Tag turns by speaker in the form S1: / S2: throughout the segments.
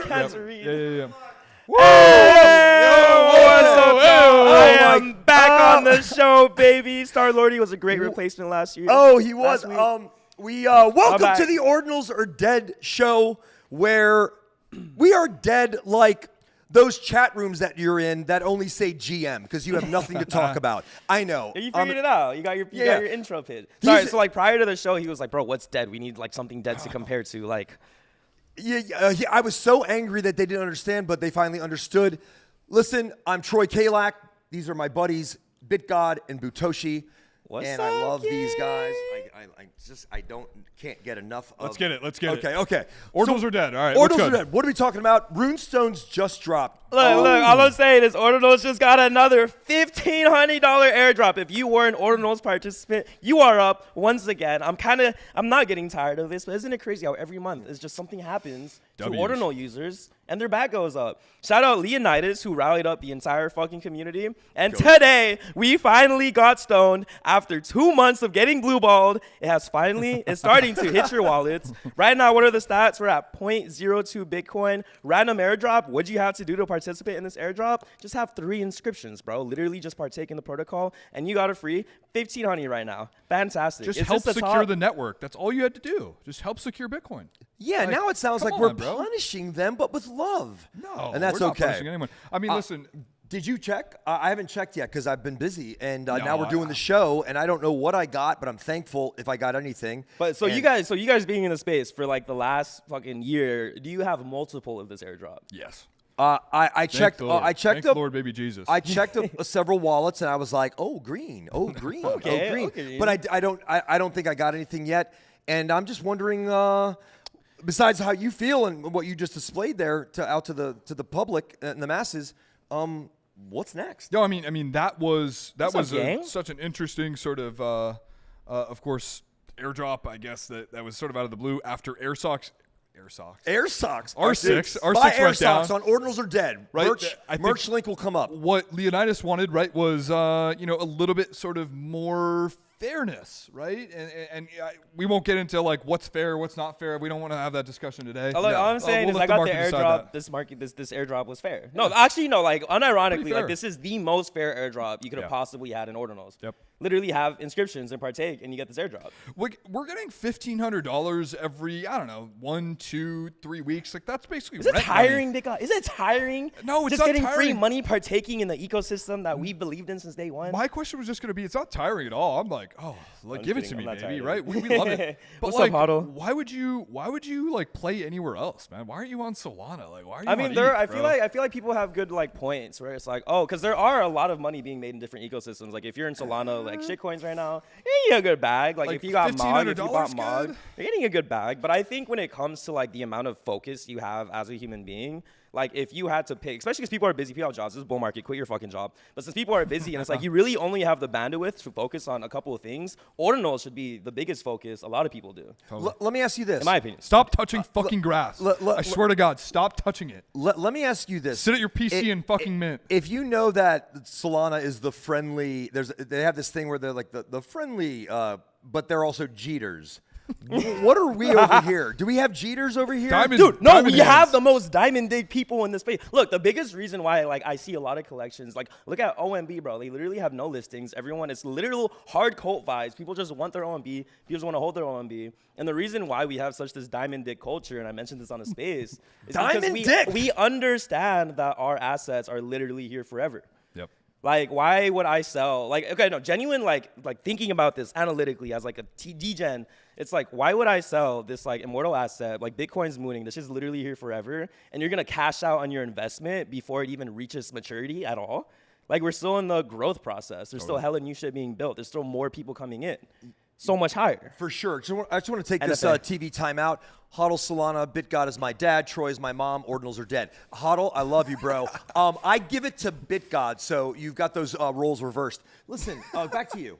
S1: can't read.
S2: Yeah.
S1: I am back on the show, baby. Star-Lordy was a great replacement last year.
S3: Oh, he was. We welcome to the Ordinals Are Dead show, where we are dead like those chat rooms that you're in that only say GM because you have nothing to talk about. I know.
S1: You figured it out. You got your intro pitch. Sorry, so like prior to the show, he was like, bro, what's dead? We need like something dead to compare to. Like,
S3: I was so angry that they didn't understand, but they finally understood. Listen, I'm Troy Kalak. These are my buddies, BitGod and BootoShi. And I love these guys. I can't get enough of.
S2: Let's get it.
S3: Okay.
S2: Ordinals are dead. All right.
S3: Ordinals are dead. What are we talking about? Runestones just dropped.
S1: Look, all I'm saying is Ordinals just got another $1,500 airdrop. If you were an Ordinals participant, you are up once again. I'm not getting tired of this, but isn't it crazy how every month it's just something happens to Ordinal users and their back goes up? Shout out Leonidas, who rallied up the entire fucking community. And today, we finally got stoned after 2 months of getting blue-balled. It's starting to hit your wallets. Right now, what are the stats? We're at 0.02 Bitcoin. Random airdrop. What'd you have to do to participate in this airdrop? Just have 3 inscriptions, bro. Literally just partake in the protocol, and you got a free 1,500 right now. Fantastic.
S2: Just help secure the network. That's all you had to do. Just help secure Bitcoin.
S3: Yeah, now it sounds like we're punishing them, but with love.
S2: No,
S3: and that's
S2: we're
S3: okay.
S2: Not punishing anyone. I mean, listen.
S3: Did you check? I haven't checked yet because I've been busy, and now we're doing the show, and I don't know what I got, but I'm thankful if I got anything.
S1: But you guys being in the space for like the last fucking year, do you have multiple of this airdrop?
S2: Yes.
S3: I checked.
S2: Thank the Lord, baby Jesus.
S3: I checked several wallets, and I was like, "Oh, green, oh, green,
S1: okay,
S3: oh, green."
S1: Okay.
S3: But I don't think I got anything yet, and I'm just wondering. Besides how you feel and what you just displayed there out to the public and the masses, what's next?
S2: No, I mean that was such an interesting sort of course, airdrop. I guess that was sort of out of the blue after Air socks.
S3: R6
S2: Buy Air
S3: went
S2: socks
S3: down. On Ordinals Are Dead.
S2: Right?
S3: Merch link will come up.
S2: What Leonidas wanted, right, was a little bit sort of more fairness, right? And we won't get into like what's fair, what's not fair. We don't want to have that discussion today.
S1: All I'm saying is I got the airdrop. This airdrop was fair. No, actually, no. Like unironically, like this is the most fair airdrop you could have possibly had in Ordinals.
S2: Yep.
S1: Literally have inscriptions and partake, and you get this airdrop.
S2: We're getting $1,500 every 1, 2, 3 weeks. Like that's basically.
S1: Is it tiring, BitGod? Is it tiring?
S2: No, it's
S1: just
S2: not
S1: getting
S2: tiring.
S1: Free money, partaking in the ecosystem that we believed in since day one.
S2: My question was just going to be, it's not tiring at all. I'm like, give it to me, baby, right? We love it. But
S1: What's up, Huddle?
S2: Why would you like play anywhere else, man? Why aren't you on Solana? Like, why are you?
S1: I feel like people have good like points where it's like, because there are a lot of money being made in different ecosystems. Like if you're in Solana, like shitcoins right now, you're getting a good bag. Like if you got Mog, if you bought Mog, you're getting a good bag. But I think when it comes to like the amount of focus you have as a human being, like if you had to pick, especially because people are busy, people have jobs, this is bull market, quit your fucking job. But since people are busy and it's like you really only have the bandwidth to focus on a couple of things, Ordinals should be the biggest focus. A lot of people do.
S3: Let me ask you this.
S1: In my opinion.
S2: Stop touching fucking grass. I swear to God, stop touching it.
S3: Let me ask you this.
S2: Sit at your PC and fucking mint.
S3: If you know that Solana is the friendly, they have this thing where they're like the friendly, but they're also Jeters. What are we over here? Do we have Jeters over here?
S1: Dude, no, we have the most diamond dig people in the space. Look, the biggest reason why like I see a lot of collections, like look at OMB, bro. They literally have no listings. Everyone, it's literal hard cult vibes. People just want their OMB. People just want to hold their OMB. And the reason why we have such this diamond dig culture, and I mentioned this on the space, is because we understand that our assets are literally here forever.
S2: Yep.
S1: Like, why would I sell? Like, okay, no, genuine, like thinking about this analytically as like a degen, it's like, why would I sell this like immortal asset? Like Bitcoin's mooning, this is literally here forever, and you're gonna cash out on your investment before it even reaches maturity at all? Like, we're still in the growth process. There's still hella new shit being built. There's still more people coming in. So much higher.
S3: For sure. I just want to take this TV timeout. Hodl Solana, BitGod is my dad, Troy is my mom, Ordinals are dead. Hodl, I love you, bro. I give it to BitGod, so you've got those roles reversed. Listen, back to you.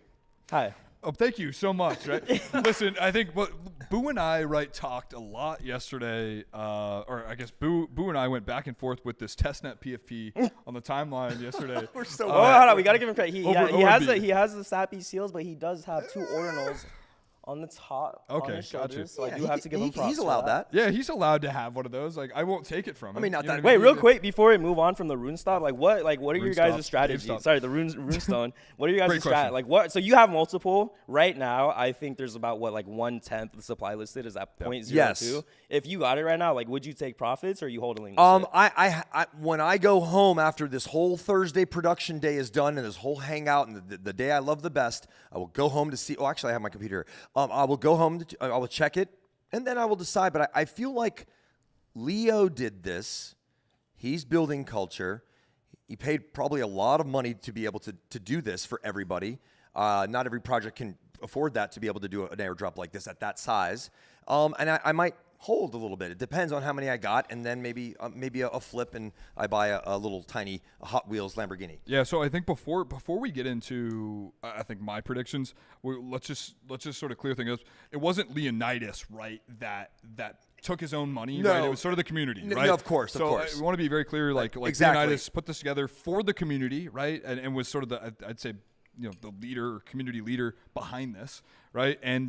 S1: Hi.
S2: Oh, thank you so much. Right? Listen, I think Boo and I talked a lot yesterday, or I guess Boo and I went back and forth with this testnet PFP on the timeline yesterday.
S3: We're so
S1: hold on, we gotta give him credit. He has the sappy seals, but he does have 2 Ordinals on the top.
S2: Okay,
S1: on his
S2: gotcha.
S1: shoulders, so I
S3: Yeah,
S1: do have to give him props.
S3: he's
S1: for
S3: allowed that.
S2: Yeah, he's allowed to have one of those. Like, I won't take it from him.
S3: I mean, not
S2: You know
S3: that-
S2: what I
S1: Wait,
S2: mean?
S1: real quick before we move on from the rune stop, what are your
S2: Rune
S1: guys'
S2: stop,
S1: strategies?
S2: GameStop.
S1: Sorry, the runestone. What are your guys'
S2: Great question.
S1: strat? Like what? So you have multiple right now. I think there's about 1/10 of the supply listed is at 0.02.
S3: Yes.
S1: If you got it right now, like would you take profits or are you holding?
S3: I when I go home after this whole Thursday production day is done and this whole hangout and the day I love the best, I will go home to see. Oh, actually, I have my computer here. I will go home. I will check it, and then I will decide. But I feel like Leo did this. He's building culture. He paid probably a lot of money to be able to do this for everybody. Not every project can afford that to be able to do an airdrop like this at that size. And I might hold a little bit. It depends on how many I got, and then maybe a flip and I buy a little tiny Hot Wheels Lamborghini.
S2: Yeah, so I think before we get into I think my predictions, let's just sort of clear things up. It wasn't Leonidas, right? That took his own money,
S3: No.
S2: right? It was sort of the community, right?
S3: No, of course.
S2: So we want to be very clear, like
S3: exactly.
S2: Leonidas put this together for the community, right? And was sort of I'd say the leader, community leader behind this, right? And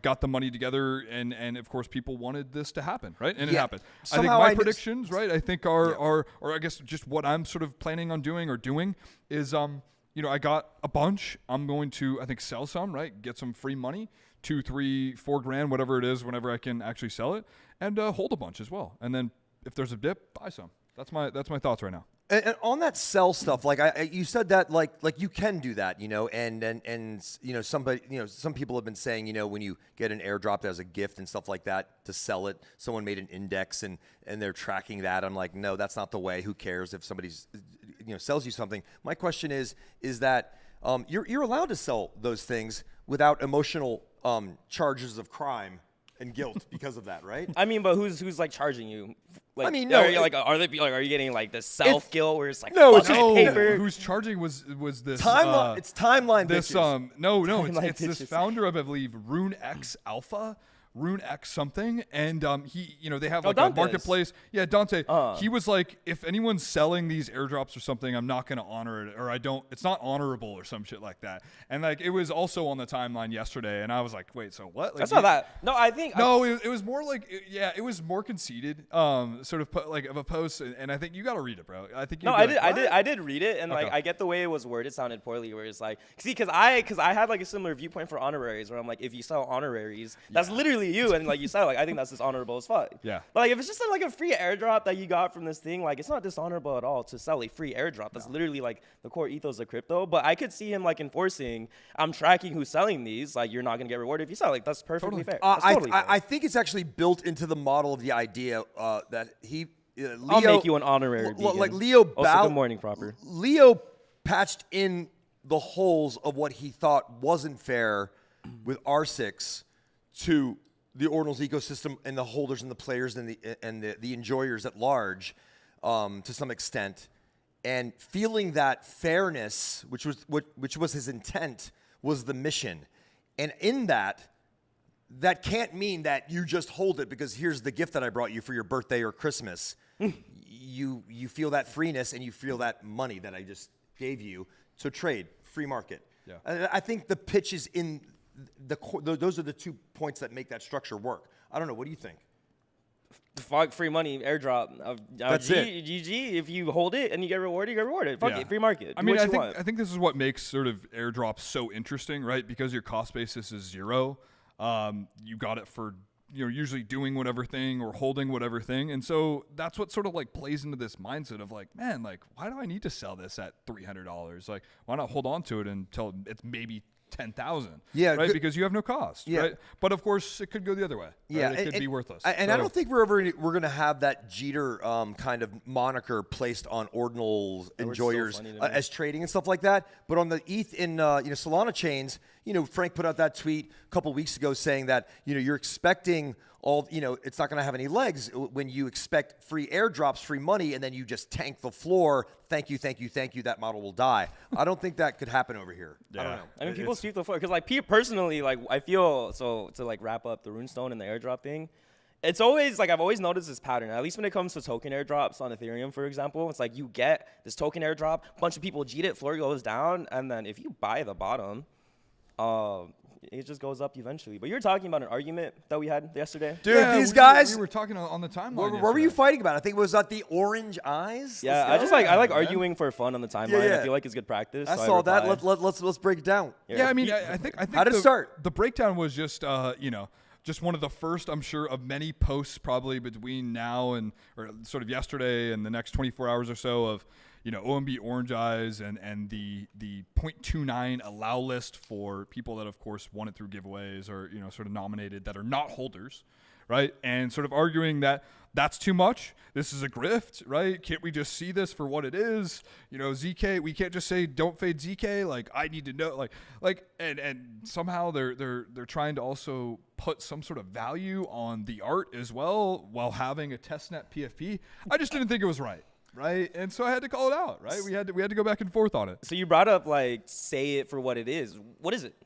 S2: got the money together, and of course people wanted this to happen, right? And it happened. I think my predictions, right? I think are or I guess just what I'm sort of planning on doing is I got a bunch. I'm going to I think sell some, right? Get some free money, $2, $3, $4 grand, whatever it is, whenever I can actually sell it, and hold a bunch as well. And then if there's a dip, buy some. That's my thoughts right now.
S3: And on that sell stuff, like you said that like you can do that, and some people have been saying, when you get an airdrop as a gift and stuff like that to sell it, someone made an index and they're tracking that. I'm like, no, that's not the way. Who cares if somebody's sells you something? My question is that you're allowed to sell those things without emotional charges of crime and guilt because of that, right?
S1: I mean, but who's like charging you? Like,
S3: I mean, no,
S1: are you getting like the self guilt where it's like
S3: No,
S1: fuck
S3: it's
S1: that
S3: no.
S1: paper?
S2: Who's charging was this
S3: Timeline. It's timeline.
S2: this
S3: bitches.
S2: it's this
S1: bitches.
S2: founder of I believe RuneX Alpha, RuneX something, and he they have like a
S1: Dante's.
S2: marketplace. Yeah, Dante. He was like, if anyone's selling these airdrops or something, I'm not gonna honor it, or it's not honorable or some shit like that. And like it was also on the timeline yesterday, and I was like, wait, so what? Like,
S1: That's not that. No, I think
S2: it was more like it was more conceited, sort of like of a post, and I think you got to read it, bro. I think
S1: I did read it, and like
S2: Okay.
S1: I get the way it was worded sounded poorly. Where it's like, see, because I had like a similar viewpoint for honoraries, where I'm like, if you sell honoraries, that's literally you, and like you said, like I think that's dishonorable as fuck.
S2: Yeah.
S1: But like if it's just like a free airdrop that you got from this thing, like it's not dishonorable at all to sell a free airdrop. That's literally like the core ethos of crypto. But I could see him like enforcing, I'm tracking who's selling these. Like you're not gonna get rewarded if you sell. Like that's perfectly fair. That's totally fair.
S3: I think it's actually built into the model of the idea that he. Leo,
S1: I'll make you an honorary.
S3: Like
S1: vegan.
S3: Leo.
S1: Also, good morning, proper.
S3: Leo patched in the holes of what he thought wasn't fair with R6 to the Ordinals ecosystem and the holders and the players and the enjoyers at large, to some extent, and feeling that fairness, which was his intent, was the mission, and in that can't mean that you just hold it because here's the gift that I brought you for your birthday or Christmas. You feel that freeness and you feel that money that I just gave you. So trade, free market.
S2: Yeah.
S3: I think the pitch is in those are the 2 points that make that structure work. I don't know. What do you think?
S1: Fuck free money airdrop.
S3: That's it.
S1: GG. If you hold it and you get rewarded, you get rewarded. Fuck it. Free market.
S2: I
S1: Do
S2: mean,
S1: what
S2: I
S1: you
S2: think
S1: want.
S2: I think this is what makes sort of airdrops so interesting, right? Because your cost basis is zero. You got it for usually doing whatever thing or holding whatever thing, and so that's what sort of like plays into this mindset of like, man, like why do I need to sell this at $300? Like why not hold on to it until it's maybe 10,000?
S3: Yeah,
S2: right. Because you have no cost.
S3: Yeah.
S2: Right. But of course, it could go the other way. Right?
S3: Yeah,
S2: it could be worthless.
S3: And I don't think we're going to have that Jeter kind of moniker placed on Ordinals enjoyers
S1: funny to me.
S3: as trading and stuff like that. But on the ETH in Solana chains, Frank put out that tweet a couple weeks ago saying that you're expecting it's not going to have any legs when you expect free airdrops, free money, and then you just tank the floor. Thank you. That model will die. I don't think that could happen over here. I don't know.
S1: I mean, people sweep the floor because, like, personally, like, I feel so to like wrap up the runestone and the airdrop thing. It's always like I've always noticed this pattern. At least when it comes to token airdrops on Ethereum, for example, it's like you get this token airdrop, a bunch of people cheat it, floor goes down, and then if you buy the bottom, it just goes up eventually. But you were talking about an argument that we had yesterday.
S3: Dude, these guys.
S2: We were talking on the timeline.
S3: What were you fighting about? I think it was the orange eyes.
S1: Yeah, I like arguing for fun on the timeline.
S3: Yeah.
S1: I feel like it's good practice.
S3: I
S1: so
S3: saw that.
S1: replied.
S3: Let's break it down.
S2: Yeah, I mean, I think
S3: how did it start?
S2: The breakdown was just just one of the first, I'm sure, of many posts probably between now and or sort of yesterday and the next 24 hours or so of OMB Orange Eyes and the 0.29 allow list for people that of course won it through giveaways or sort of nominated that are not holders, right? And sort of arguing that that's too much. This is a grift, right? Can't we just see this for what it is? ZK, we can't just say don't fade ZK. Like I need to know, and somehow they're trying to also put some sort of value on the art as well while having a testnet PFP. I just didn't think it was right. Right, and so I had to call it out. Right, we had to go back and forth on it.
S1: So you brought up say it for what it is. What is it?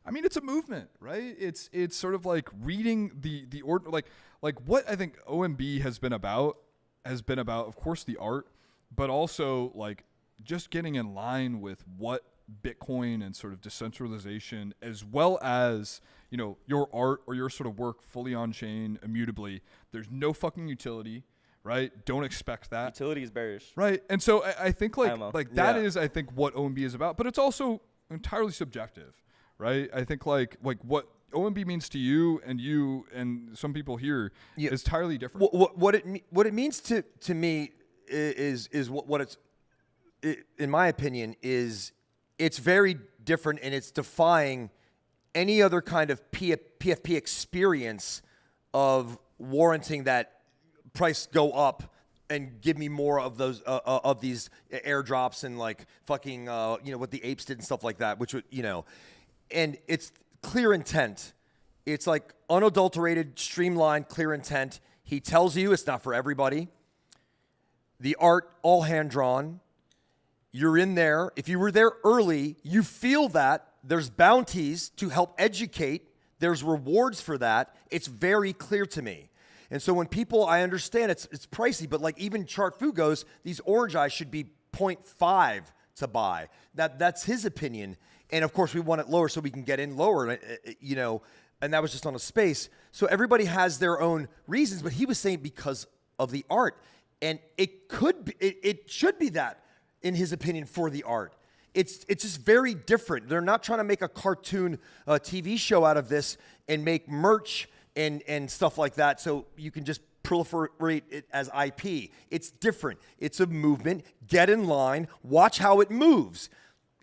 S2: I mean, it's a movement, right? It's sort of like reading the order, like what I think OMB has been about, of course, the art, but also like just getting in line with what Bitcoin and sort of decentralization, as well as your art or your sort of work fully on chain, immutably. There's no fucking utility. Right? Don't expect that.
S1: Utility is bearish.
S2: Right. And so I think that is, I think, what OMB is about. But it's also entirely subjective. Right? I think like what OMB means to you and some people here is entirely different.
S3: What it means to me is what it's, in my opinion, is it's very different and it's defying any other kind of PFP experience of warranting that price go up and give me more of those of these airdrops and like fucking what the apes did and stuff like that, which would and it's clear intent. It's like unadulterated, streamlined, clear intent. He tells you it's not for everybody. The art all hand drawn. You're in there. If you were there early, you feel that there's bounties to help educate. There's rewards for that. It's very clear to me. And so when people, I understand it's pricey, but like even Chart Fu goes, these orange eyes should be 0.5 to buy. That's his opinion. And of course we want it lower so we can get in lower, and that was just on a space. So everybody has their own reasons, but he was saying because of the art. And it should be that, in his opinion, for the art. It's just very different. They're not trying to make a cartoon TV show out of this and make merch and stuff like that, so you can just proliferate it as IP. It's different. It's a movement. Get in line. Watch how it moves,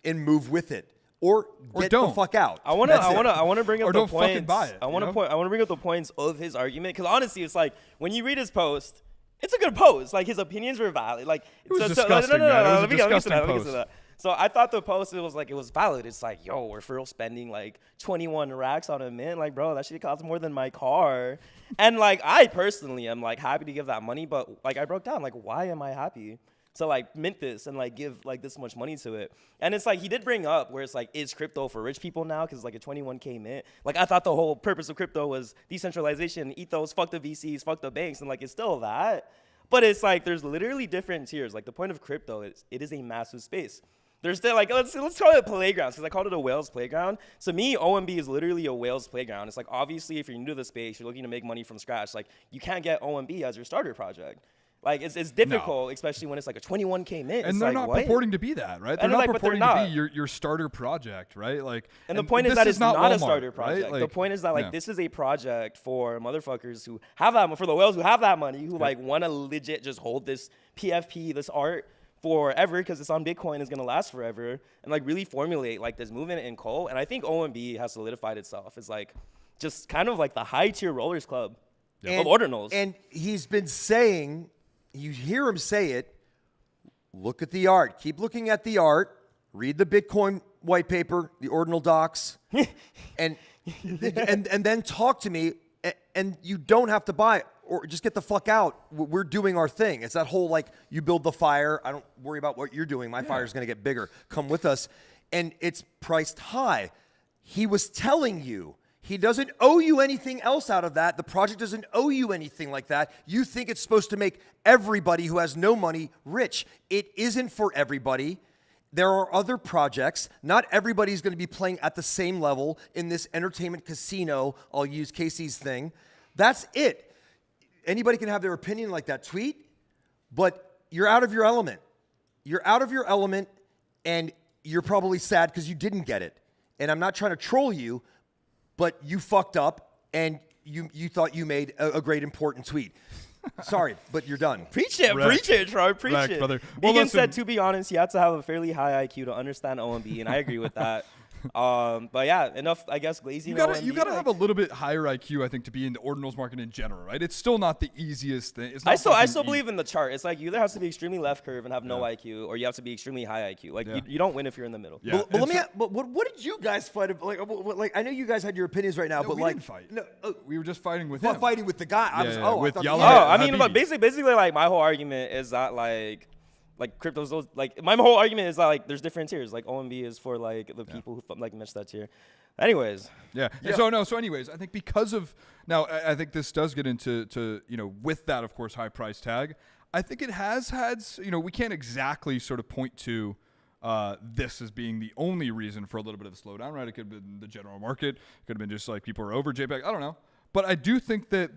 S3: and move with it, or get
S2: don't.
S3: the fuck out.
S1: I want to bring up the
S2: don't
S1: points.
S2: fucking buy it,
S1: I want to bring up the points of his argument because honestly, it's like when you read his post, it's a good post. Like his opinions were valid. Like
S2: it was disgusting.
S1: No.
S2: Let me get to
S1: that. So I thought the post, it was valid. It's like, yo, we're for real spending like 21 racks on a mint. Like, bro, that shit costs more than my car. And like, I personally am like happy to give that money, but like I broke down, like, why am I happy to like mint this and like give like this much money to it? And it's like, he did bring up where it's like, is crypto for rich people now? Cause like a 21K mint. Like I thought the whole purpose of crypto was decentralization, ethos, fuck the VCs, fuck the banks. And like, it's still that. But it's like, there's literally different tiers. Like the point of crypto is it is a massive space. There's still like, let's call it playgrounds because I called it a whale's playground. To me, OMB is literally a whale's playground. It's like, obviously, if you're new to the space, you're looking to make money from scratch. Like, you can't get OMB as your starter project. Like, it's difficult, especially when it's like a 21K mint.
S2: And they're not purporting to be that, right? They're not purporting to be your starter project, right? Like,
S1: and the point is that it's not Walmart, a starter project.
S2: Right? Like,
S1: the point is that this is a project for motherfuckers who have that, for the whales who have that money, who like want to legit just hold this PFP, this art, forever because it's on Bitcoin, is going to last forever, and like really formulate like this movement in coal. And I think OMB has solidified itself as like just kind of like the high tier rollers club of Ordinals.
S3: And he's been saying, you hear him say it, look at the art. Keep looking at the art. Read the Bitcoin white paper, the Ordinal docs, and then talk to me. And you don't have to buy it. Or just get the fuck out. We're doing our thing. It's that whole like, you build the fire. I don't worry about what you're doing. My fire is going to get bigger. Come with us. And it's priced high. He was telling you he doesn't owe you anything else out of that. The project doesn't owe you anything like that. You think it's supposed to make everybody who has no money rich. It isn't for everybody. there are other projects. Not everybody's going to be playing at the same level in this entertainment casino. I'll use Casey's thing. That's it. Anybody can have their opinion like that tweet, but you're out of your element. You're out of your element, and you're probably sad because you didn't get it. And I'm not trying to troll you, but you fucked up, and you thought you made a great, important tweet. Sorry, but you're done.
S1: Preach it, Troy. Preach it.
S2: Brother.
S1: Vegan said, to be honest, you have to have a fairly high IQ to understand OMB, and I agree with that. But yeah, enough, I guess, glazing.
S2: You gotta have a little bit higher IQ, I think, to be in the ordinals market in general, right? It's still not the easiest thing. It's not
S1: I still believe in the chart. It's like you either have to be extremely left curve and have no IQ, or you have to be extremely high IQ. Like you don't win if you're in the middle.
S2: Yeah.
S3: But what did you guys fight? Like I know you guys had your opinions right now, but
S2: we
S3: like
S2: didn't fight.
S3: No,
S2: we were just fighting with
S3: not
S2: him.
S3: fighting with the guy.
S2: with
S3: I
S2: Yellow.
S3: thought
S1: I mean, but basically, like my whole argument is that like cryptos, like my whole argument is that like there's different tiers. Like OMB is for like the people who like match that tier. Anyways.
S2: Yeah. So anyways, I think because of now, I think this does get into with that, of course, high price tag. I think it has had, we can't exactly sort of point to this as being the only reason for a little bit of a slowdown, right? It could have been the general market. It could have been just like people are over JPEG. I don't know. But I do think that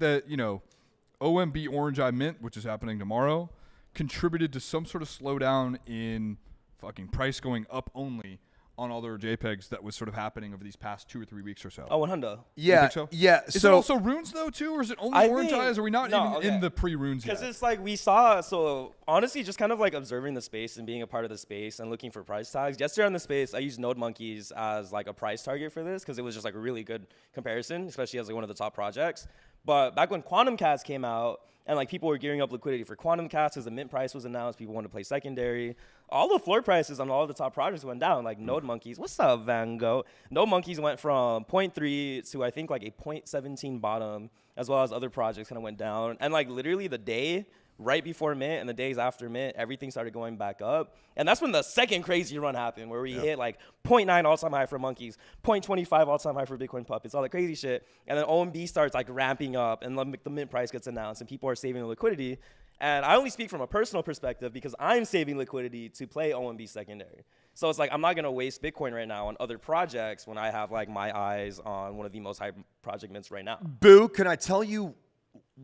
S2: OMB Orange Eye Mint, which is happening tomorrow, contributed to some sort of slowdown in fucking price going up only on all their JPEGs that was sort of happening over these past 2 or 3 weeks or so.
S1: Oh, 100.
S3: Yeah.
S2: You think so?
S3: Yeah.
S2: Is it also runes though too, or is it only orange eyes? Are we not even in the pre-runes yet?
S1: Because it's like we saw. So honestly, just kind of like observing the space and being a part of the space and looking for price tags. Yesterday on the space, I used Node Monkeys as like a price target for this because it was just like a really good comparison, especially as like one of the top projects. But back when Quantum Cats came out and like people were gearing up liquidity for Quantum Cats as the mint price was announced, people wanted to play secondary. All the floor prices on all the top projects went down. Like Node Monkeys, what's up, Van Gogh? Node Monkeys went from 0.3 to I think like a 0.17 bottom, as well as other projects kind of went down. And like literally the day right before mint and the days after mint, everything started going back up. And that's when the second crazy run happened, where we hit like 0.9 all-time high for monkeys, 0.25 all-time high for Bitcoin puppets, all that crazy shit. And then OMB starts like ramping up, and the mint price gets announced, and people are saving the liquidity. And I only speak from a personal perspective because I'm saving liquidity to play OMB secondary. So it's like I'm not going to waste Bitcoin right now on other projects when I have like my eyes on one of the most high project mints right now.
S3: Boo, can I tell you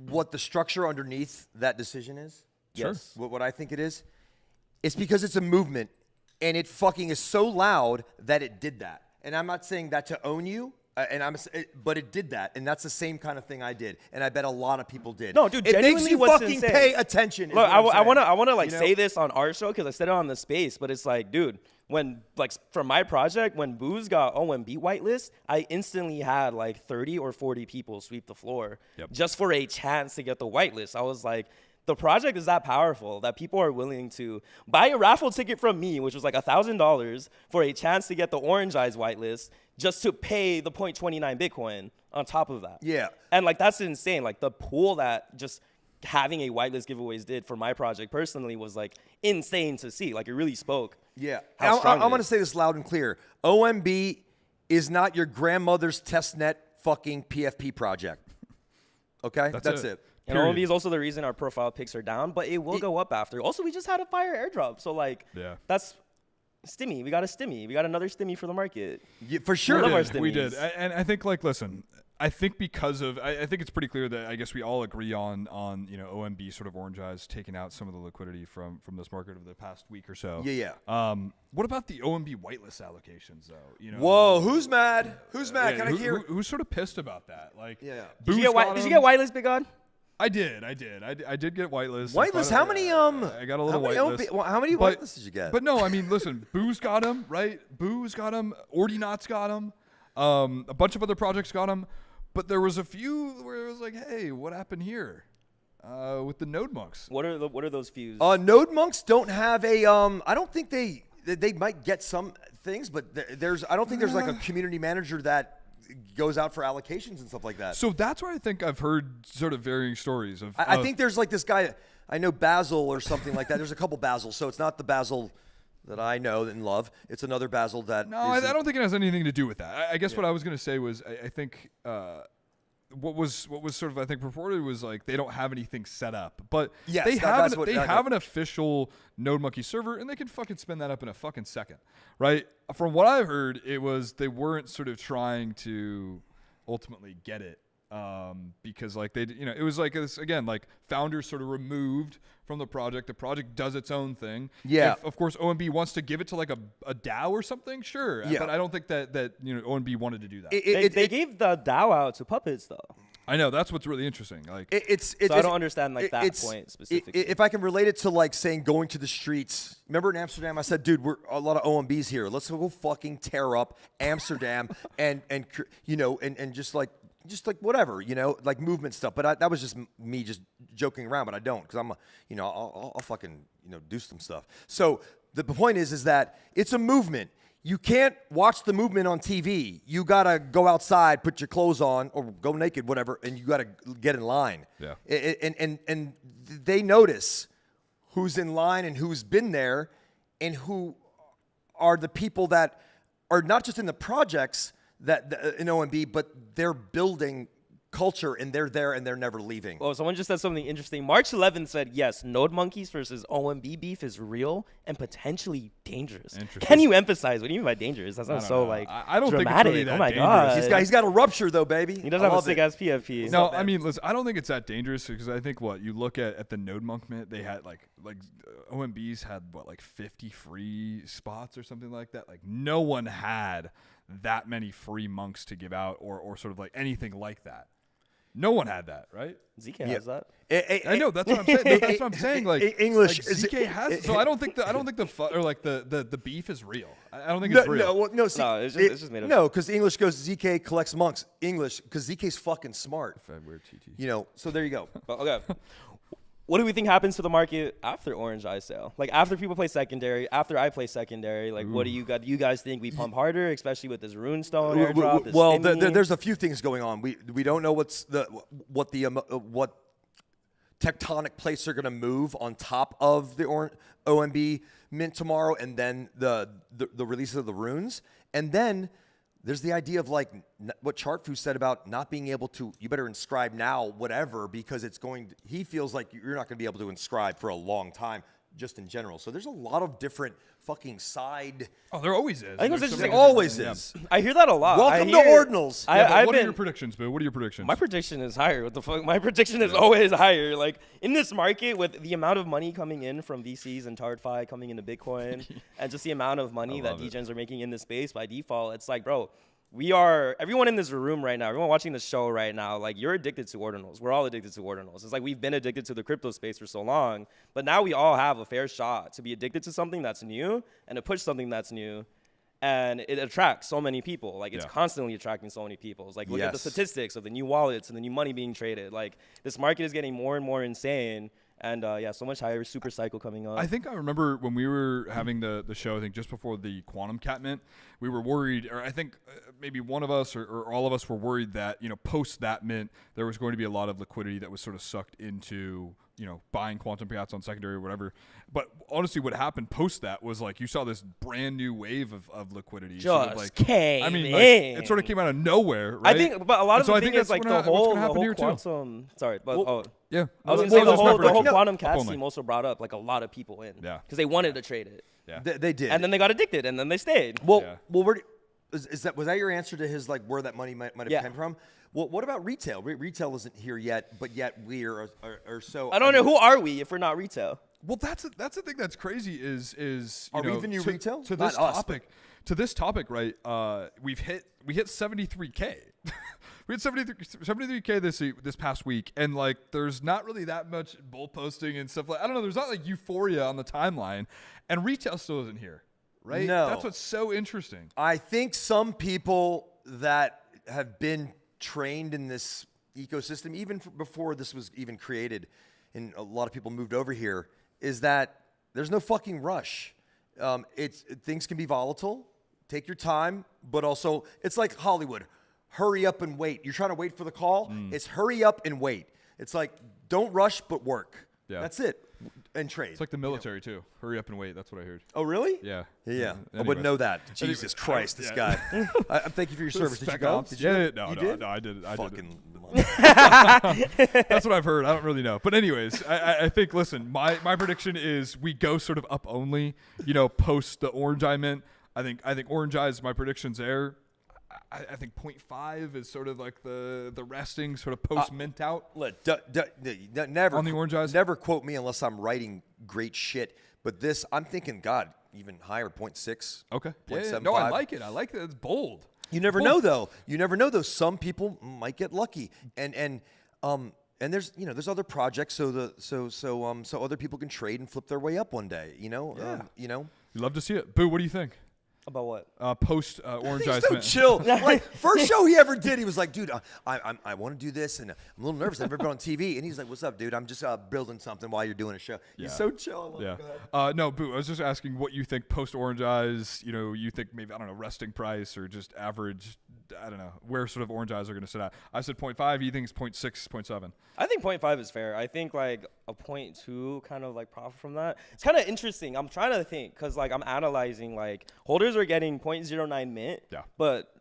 S3: what the structure underneath that decision is?
S1: Sure.
S3: Yes. What I think it is? It's because it's a movement, and it fucking is so loud that it did that. And I'm not saying that to own you, but it did that, and that's the same kind of thing I did, and I bet a lot of people did.
S1: No, dude,
S3: it makes
S1: genuinely
S3: you
S1: what's
S3: fucking
S1: insane.
S3: pay attention.
S1: Look, I want to like
S3: You know?
S1: say this on our show because I said it on the space, but it's like, dude, when like for my project, when Booz got OMB whitelist, I instantly had like 30 or 40 people sweep the floor just for a chance to get the whitelist. I was like, the project is that powerful that people are willing to buy a raffle ticket from me, which was like $1,000 for a chance to get the Orange Eyes whitelist just to pay the 0.29 Bitcoin on top of that.
S3: Yeah.
S1: And like, that's insane. Like the pool that just having a whitelist giveaways did for my project personally was like insane to see. Like it really spoke.
S3: Yeah.
S1: How strong
S3: I'm going to say this loud and clear. OMB is not your grandmother's testnet fucking PFP project. Okay? That's it.
S1: And OMB is also the reason our profile picks are down, but it will go up after. Also, we just had a fire airdrop. So, like, that's stimmy. We got a stimmy. We got another stimmy for the market.
S3: Yeah, for sure.
S2: We did. And I think, like, listen, I think because of, I think it's pretty clear that I guess we all agree on OMB sort of Orange Eyes taking out some of the liquidity from this market over the past week or so.
S3: Yeah.
S2: What about the OMB whitelist allocations, though?
S3: Whoa, who's mad? Who's mad? Can I hear?
S2: Who's sort of pissed about that? Like,
S3: yeah.
S1: Did you get whitelist, BitGod?
S2: I did get whitelist.
S3: Whitelist? How many?
S2: I got a little whitelist.
S3: How many whitelists did you get?
S2: But no, I mean, listen, Booz got him, right? Booz got him. Ordinals got him. A bunch of other projects got him. But there was a few where it was like, hey, what happened here? With the Node Monks.
S1: What are those fews?
S3: Node Monks don't have a. I don't think they might get some things, but I don't think there's like a community manager that goes out for allocations and stuff like that.
S2: So that's where I think I've heard sort of varying stories of.
S3: I think there's like this guy, I know Basil or something like that. There's a couple Basils, so it's not the Basil that I know and love. It's another Basil that.
S2: No, I don't think it has anything to do with that. I guess what I was going to say was I think what was sort of I think purported was like they don't have anything set up, but
S3: Yes,
S2: they
S3: that's
S2: have an official NodeMonkey server, and they can fucking spin that up in a fucking second, right? From what I've heard, it was they weren't sort of trying to ultimately get it. Because like they, you know, it was like this again, like founders sort of removed from the project. The project does its own thing.
S3: Yeah.
S2: If, of course, OMB wants to give it to like a DAO or something, sure.
S3: Yeah.
S2: But I don't think that you know OMB wanted to do that.
S1: They gave the DAO out to puppets though.
S2: I know that's what's really interesting. Like
S1: So I don't understand like that point specifically.
S3: If I can relate it to like saying going to the streets. Remember in Amsterdam, I said, dude, we're a lot of OMBs here. Let's go fucking tear up Amsterdam and you know and just like whatever, you know, like movement stuff. But that was just me just joking around, but I don't because I'm, you know, I'll fucking, you know, do some stuff. So the point is that it's a movement. You can't watch the movement on TV. You got to go outside, put your clothes on or go naked, whatever, and you got to get in line.
S2: Yeah.
S3: And they notice who's in line and who's been there and who are the people that are not just in the projects that in OMB, but they're building culture and they're there and they're never leaving.
S1: Well, someone just said something interesting. March 11th said, yes, Node Monkeys versus OMB beef is real and potentially dangerous. Can you emphasize what do you mean by dangerous? That sounds so like
S2: I don't
S1: dramatic.
S2: think it's really that
S1: oh my
S2: dangerous.
S1: god,
S3: He's got a rupture though, baby.
S1: he does have a sick ass PFP.
S2: No, I mean, listen, I don't think it's that dangerous because I think what you look at the Node Monk Mint, they had like OMBs had what like 50 free spots or something like that. Like no one had that many free monks to give out or sort of like anything like that. No one had that, right?
S1: ZK has that.
S2: I know that's what I'm saying. That's what I'm saying. Like
S3: English
S2: like ZK has. So I don't think the beef is real. I don't think it's real.
S3: No,
S1: it's just made up.
S3: No, because English goes ZK collects monks. English because ZK's fucking smart.
S2: Weird TT.
S3: You know, so there you go.
S1: Okay. What do we think happens to the market after Orange Eye sale? Like after people play secondary, after I play secondary, like what do you guys think we pump harder, especially with this Runestone airdrop?
S3: Well, there's a few things going on. We don't know what tectonic plates are going to move on top of the OMB mint tomorrow, and then the release of the runes, and then there's the idea of like what Chartfu said about not being able to, you better inscribe now, whatever, because he feels like you're not going to be able to inscribe for a long time, just in general. So there's a lot of different fucking side.
S2: Oh, there always is.
S1: I think it's
S3: There always is.
S1: I hear that a lot.
S3: Welcome to Ordinals.
S2: What are your predictions, Boo? What are your predictions?
S1: My prediction is higher. What the fuck? My prediction is always higher. Like in this market, with the amount of money coming in from VCs and TardFi coming into Bitcoin, and just the amount of money that degens are making in this space by default, it's like, bro, everyone in this room right now, everyone watching this show right now, like you're addicted to Ordinals. We're all addicted to Ordinals. It's like we've been addicted to the crypto space for so long, but now we all have a fair shot to be addicted to something that's new and to push something that's new. And it attracts so many people. Like it's constantly attracting so many people. It's like look at the statistics of the new wallets and the new money being traded. Like this market is getting more and more insane. And so much higher super cycle coming up.
S2: I think I remember when we were having the show, I think just before the Quantum Cat mint, we were worried, or I think maybe one of us or all of us were worried that, you know, post that mint, there was going to be a lot of liquidity that was sort of sucked into, you know, buying Quantum Cats on secondary or whatever. But honestly, what happened post that was like you saw this brand new wave of liquidity.
S1: Just
S2: sort of like,
S1: came
S2: in. It sort of came out of nowhere, right?
S1: I think, but a lot of the thing is like the whole
S2: quantum.
S1: Sorry, but
S2: yeah.
S1: I was going to say the whole Quantum Cats team also brought up like a lot of people in.
S2: Yeah.
S1: Because they wanted to trade it.
S2: Yeah.
S3: They did.
S1: And then they got addicted and then they stayed.
S3: Well, was that your answer to his like where that money might have come from? Well, what about retail? Retail isn't here yet, but yet we are so.
S1: I don't know. Who are we if we're not retail?
S2: Well, that's the thing that's crazy is
S3: are we the new retail?
S2: To this topic, to this topic, right? We hit 73K. We had 73K this past week, and like there's not really that much bull posting and stuff like. I don't know. There's not like euphoria on the timeline, and retail still isn't here, right?
S3: No,
S2: that's what's so interesting.
S3: I think some people that have been trained in this ecosystem, even before this was even created, and a lot of people moved over here, is that there's no fucking rush. Things can be volatile. Take your time, but also it's like Hollywood. Hurry up and wait. You're trying to wait for the call. It's hurry up and wait. It's like don't rush, but work.
S2: Yeah.
S3: That's it. And trade.
S2: It's like the military too. Hurry up and wait. That's what I heard.
S3: Oh, really?
S2: Yeah.
S3: Yeah. I
S2: Anyways.
S3: wouldn't know that. Jesus Christ, this guy. Thank you for your service. Did you go?
S2: Did you?
S3: No,
S2: I did.
S3: Fucking
S2: That's what I've heard. I don't really know. But anyways, I think, listen, my prediction is we go sort of up only, post the Orange Eye Mint. I think Orange Eye is my predictions there. I think 0.5 is sort of like the resting sort of post mint out.
S3: Look, never
S2: on the Orange Eyes.
S3: Never quote me unless I'm writing great shit. But this, I'm thinking, God, even higher, 0.6.
S2: Okay.
S3: 0.75.
S2: No, I like it. I like that. It's bold.
S3: You never know, though. You never know, though. Some people might get lucky, and there's other projects, so other people can trade and flip their way up one day.
S2: Yeah.
S3: You
S2: love to see it. Boo, what do you think?
S1: About what?
S2: Post Orange Eyes.
S3: He's so chill. Like, first show he ever did, he was like, dude, I want to do this, and I'm a little nervous. I've never been on TV. And he's like, what's up, dude? I'm just building something while you're doing a show.
S2: Yeah.
S3: He's so chill. I love him. Go ahead.
S2: No, Boo, I was just asking what you think post Orange Eyes. You think maybe, I don't know, resting price or just average, I don't know, where sort of Orange Eyes are going to sit at. I said 0.5. He thinks 0.6, 0.7.
S1: I think 0.5 is fair. I think like a 0.2 kind of like profit from that. It's kind of interesting. I'm trying to think because like I'm analyzing like holders are getting 0.09 mint.
S2: Yeah.
S1: But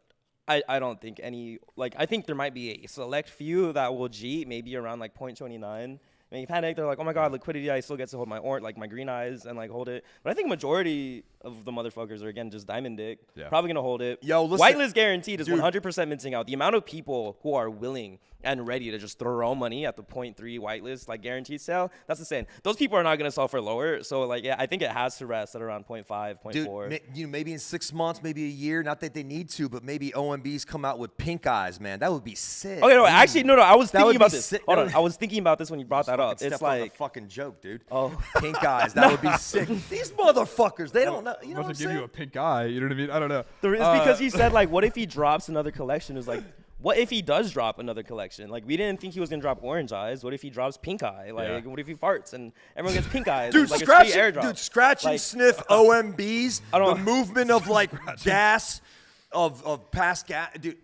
S1: I don't think any like I think there might be a select few that will G maybe around like 0.29. I mean, you panic. They're like, oh my god, liquidity. I still get to hold my my green eyes and like hold it. But I think majority of the motherfuckers are again just diamond dick.
S2: Yeah.
S1: Probably gonna hold it.
S3: Yo, listen,
S1: whitelist guaranteed is 100% minting out. The amount of people who are willing and ready to just throw money at the 0.3 whitelist like guaranteed sale, that's insane. Those people are not gonna sell for lower. So like yeah, I think it has to rest at around 0.5, 0.4.
S3: Dude, maybe in 6 months, maybe a year. Not that they need to, but maybe OMBs come out with pink eyes, man. That would be sick.
S1: Okay, no, actually, no. I was
S3: That
S1: thinking
S3: would
S1: about
S3: be
S1: this.
S3: sick.
S1: Hold
S3: No,
S1: on, I was thinking about this when you brought that up. It's
S3: Stepped on the
S1: like
S3: fucking joke, dude.
S1: Oh.
S3: Pink eyes. That would be sick. These motherfuckers, they don't know. You know
S2: I'm
S3: what I'm
S2: to give
S3: saying?
S2: you a pink eye. You know what I mean? I don't know.
S1: It's because he said like, what if he drops another collection? Is like, what if he does drop another collection? Like, we didn't think he was gonna drop Orange Eyes. What if he drops Pink Eye? Like, what if he farts and everyone gets Pink Eyes?
S3: Dude,
S1: like
S3: scratch
S1: airdrop.
S3: Dude, scratch and
S1: Like,
S3: sniff OMBs.
S1: I don't
S3: The
S1: know.
S3: movement of like gas, of past gas. Dude,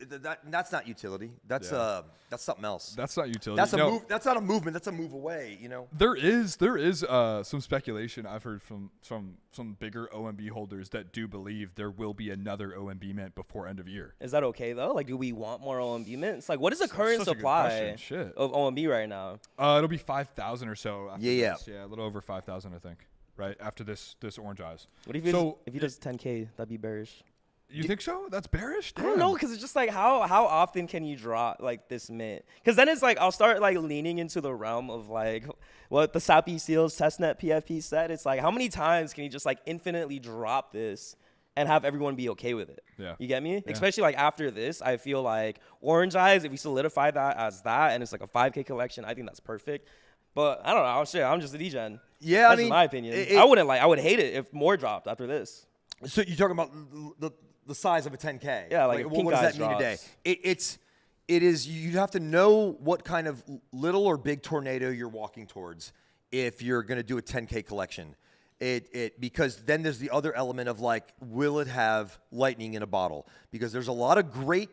S3: that's not utility. That's something else.
S2: That's not utility.
S3: That's a
S2: No.
S3: move. That's not a movement. That's a move away.
S2: There is some speculation I've heard from some bigger OMB holders that do believe there will be another OMB mint before end of year.
S1: Is that okay though? Like, do we want more OMB mints? Like, what is the current
S2: such a good
S1: supply
S2: question. Shit.
S1: of OMB right now?
S2: It'll be 5,000 or so. After
S3: Yeah.
S2: this. Yeah, a little over 5,000, I think. Right after this Orange Eyes.
S1: What if he does 10K? That'd be bearish.
S2: You think so? That's bearish?
S1: I don't know, because it's just like how often can you drop like this mint? Because then it's like I'll start like leaning into the realm of like what the Sappy Seals testnet PFP said. It's like how many times can you just like infinitely drop this and have everyone be okay with it?
S2: Yeah.
S1: You get me? Yeah. Especially like after this, I feel like Orange Eyes, if we solidify that as that and it's like a 5K collection, I think that's perfect. But I don't know. Shit, I'm just a DGen.
S3: Yeah,
S1: that's just my opinion. I would hate it if more dropped after this.
S3: So you're talking about the size of a 10K?
S1: Yeah, like
S3: what does that mean today? It is. You have to know what kind of little or big tornado you're walking towards if you're going to do a 10K collection. Because then there's the other element of like, will it have lightning in a bottle? Because there's a lot of great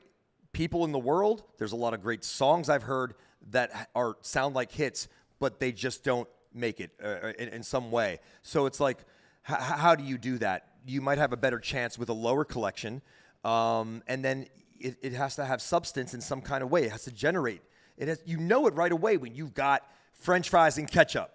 S3: people in the world. There's a lot of great songs I've heard that sound like hits, but they just don't make it in some way. So it's like, how do you do that? You might have a better chance with a lower collection, and then it has to have substance in some kind of way. It has to generate. You know it right away when you've got French fries and ketchup.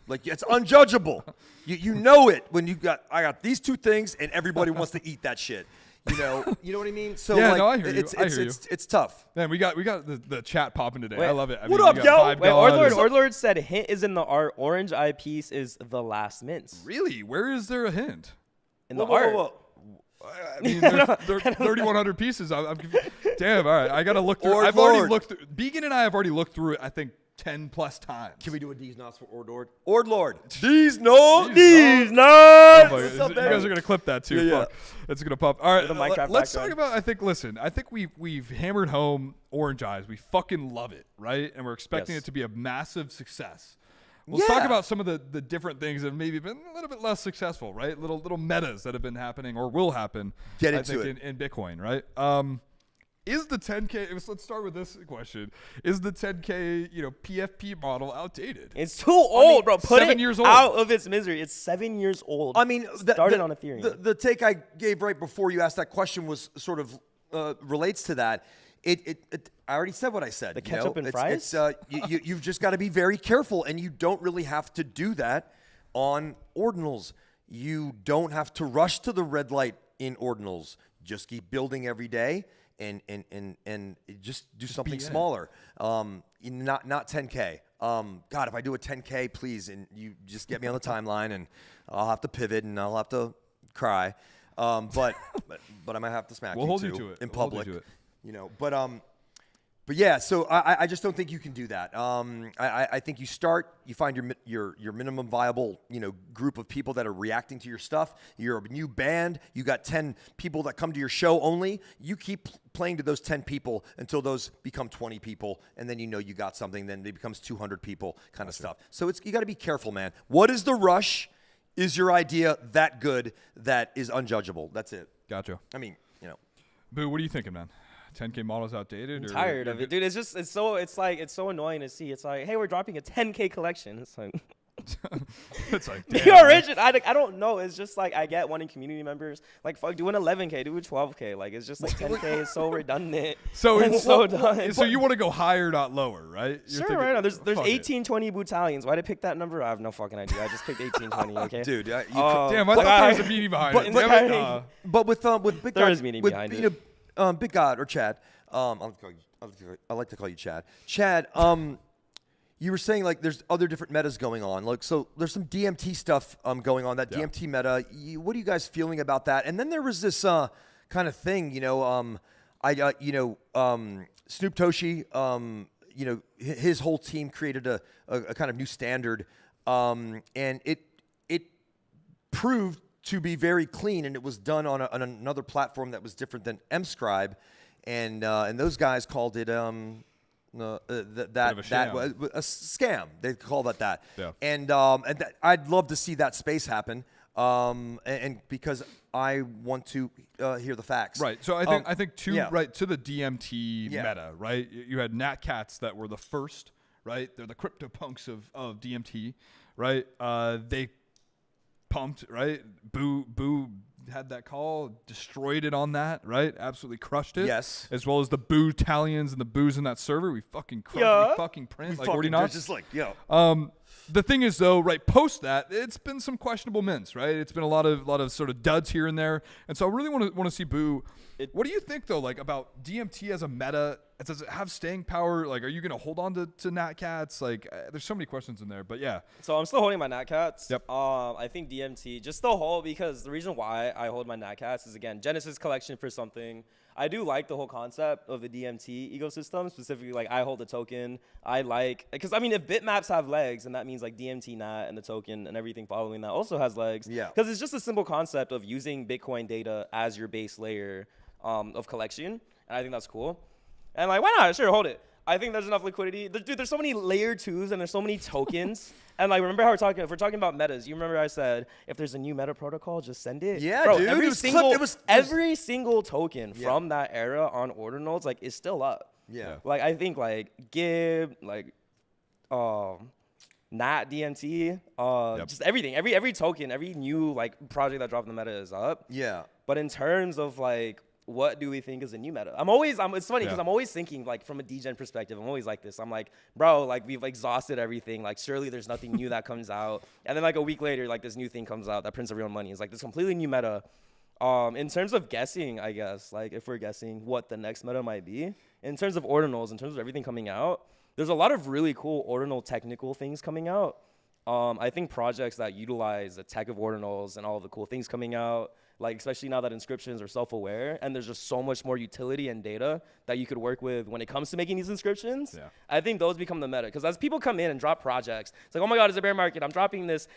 S3: Like, it's unjudgeable. You know it when I got these two things and everybody wants to eat that shit. You know what I mean? So
S2: yeah,
S3: like,
S2: no, I hear you.
S3: It's tough.
S2: Man, we got the chat popping today.
S1: Wait,
S2: I love it.
S3: what up, yo?
S1: Wait, Ordlord said hint is in the art. Orange Eye piece is the last mints.
S2: Really? Where is there a hint?
S1: In the art.
S3: Whoa.
S2: I mean, they're 3,100 pieces. I'm damn. All right, I gotta look through. I've
S3: Lord.
S2: already looked through. Beacon and I have already looked through it. I think 10 plus times.
S3: Can we do a D's nuts for Ordlord? Ordlord. D's nuts.
S1: These
S2: Oh
S1: nuts.
S2: my God. You guys are gonna clip that too.
S3: Yeah.
S2: Fuck. It's gonna pop. All right,
S1: The Minecraft
S2: let's
S1: background.
S2: talk about. Listen, I think we've hammered home Orange Eyes. We fucking love it, right? And we're expecting
S1: Yes.
S2: it to be a massive success. Let's talk
S3: Yeah.
S2: about some of the different things that have maybe been a little bit less successful, right? Little metas that have been happening or will happen.
S3: Get
S2: I
S3: into
S2: think,
S3: it.
S2: in Bitcoin, right? Is the 10K? Let's start with this question: is the 10K PFP model outdated?
S1: It's too old, bro. Put
S2: 7
S1: it
S2: years old.
S1: out of its misery. It's 7 years old.
S3: I mean,
S1: started on Ethereum.
S3: The take I gave right before you asked that question was sort of relates to that. I already said what I said.
S1: The ketchup and fries?
S3: You've just got to be very careful, and you don't really have to do that on Ordinals. You don't have to rush to the red light in Ordinals. Just keep building every day, and just do something smaller. Not 10K. God, if I do a 10K, please, and you just get me on the timeline, and I'll have to pivot, and I'll have to cry. But I might have to smack
S2: we'll
S3: you
S2: hold
S3: too
S2: you to it
S3: in
S2: we'll
S3: public.
S2: hold you to it.
S3: You know, but yeah, so I just don't think you can do that. I think you find your minimum viable, group of people that are reacting to your stuff. You're a new band. You got 10 people that come to your show only. You keep playing to those 10 people until those become 20 people, and then you got something. Then it becomes 200 people kind of stuff. So you got to be careful, man. What is the rush? Is your idea that good that is unjudgeable? That's it.
S2: Gotcha.
S3: I mean,
S2: Boo, what are you thinking, man? 10K model's outdated?
S1: I'm tired of it, dude. It's so annoying to see. It's like, hey, we're dropping a 10K collection. It's like,
S2: it's like
S1: the origin. I don't know. It's just like I get wanting community members. Like, fuck, do an 11K, do a 12K. Like, it's just like 10K is so redundant.
S2: So it's
S1: so done.
S2: So you want to go higher, not lower, right?
S1: Sure, right now. There's 18, 20 battalions. Why did I pick that number? I have no fucking idea. I just picked 18, 20. Okay,
S3: dude.
S2: Damn, I thought there was a meaning behind it.
S3: But with BitGod,
S1: there is meaning behind it.
S3: BitGod or Chad. I like to call you Chad. Chad, you were saying like there's other different metas going on. Like, so there's some DMT stuff going on. That DMT meta. What are you guys feeling about that? And then there was this kind of thing. Snoop Toshi. His whole team created a kind of new standard, and it proved to be very clean, and it was done on another platform that was different than MScribe, and those guys called it a scam. They call that.
S2: Yeah.
S3: And I'd love to see that space happen, and because I want to hear the facts.
S2: Right. So I think to the DMT
S3: Yeah.
S2: meta, right? You had Nat Cats that were the first, right? They're the CryptoPunks of DMT, right? They pumped, right? Boo had that call, destroyed it on that, right? Absolutely crushed it.
S3: Yes.
S2: As well as the Boo Talions and the Boos in that server. We fucking crushed. We fucking print like Ordinals.
S3: Just like, yo.
S2: The thing is, though, right, post that, it's been some questionable mints, right? It's been a lot of sort of duds here and there. And so I really want to see Boo. What do you think, though, like about DMT as a meta? Does it have staying power? Like, are you going to hold on to Nat Cats? Like, there's so many questions in there, but yeah.
S1: So I'm still holding my Nat Cats.
S2: Yep.
S1: I think DMT, just the whole, because the reason why I hold my Nat Cats is, again, Genesis collection for something. I do like the whole concept of the DMT ecosystem, specifically, like, I hold the token. Because, I mean, if bitmaps have legs, and that means, like, DMT Nat and the token and everything following that also has legs.
S3: Yeah.
S1: Because it's just a simple concept of using Bitcoin data as your base layer of collection, and I think that's cool. And, like, why not? Sure, hold it. I think there's enough liquidity. Dude, there's so many layer 2s and there's so many tokens. And, like, remember how if we're talking about metas, you remember I said, if there's a new meta protocol, just send it?
S3: Yeah,
S1: bro,
S3: dude.
S1: Every single token from that era on Ordinals, like, is still up.
S3: Yeah.
S1: Like, I think, like, Gib, like, Nat DMT, just everything. Every token, every new, like, project that dropped in the meta is up.
S3: Yeah.
S1: But in terms of, like, what do we think is a new meta? It's funny because I'm always thinking, like, from a degen perspective, I'm always like this. I'm like, bro, like, we've exhausted everything. Like, surely there's nothing new that comes out. And then, like, a week later, like, this new thing comes out that prints everyone money. It's like this completely new meta. In terms of guessing, I guess, like, if we're guessing what the next meta might be, in terms of Ordinals, in terms of everything coming out, there's a lot of really cool Ordinal technical things coming out. I think projects that utilize the tech of Ordinals and all of the cool things coming out, like, especially now that inscriptions are self-aware and there's just so much more utility and data that you could work with when it comes to making these inscriptions, I think those become the meta. Because as people come in and drop projects, it's like, oh my God, it's a bear market. I'm dropping this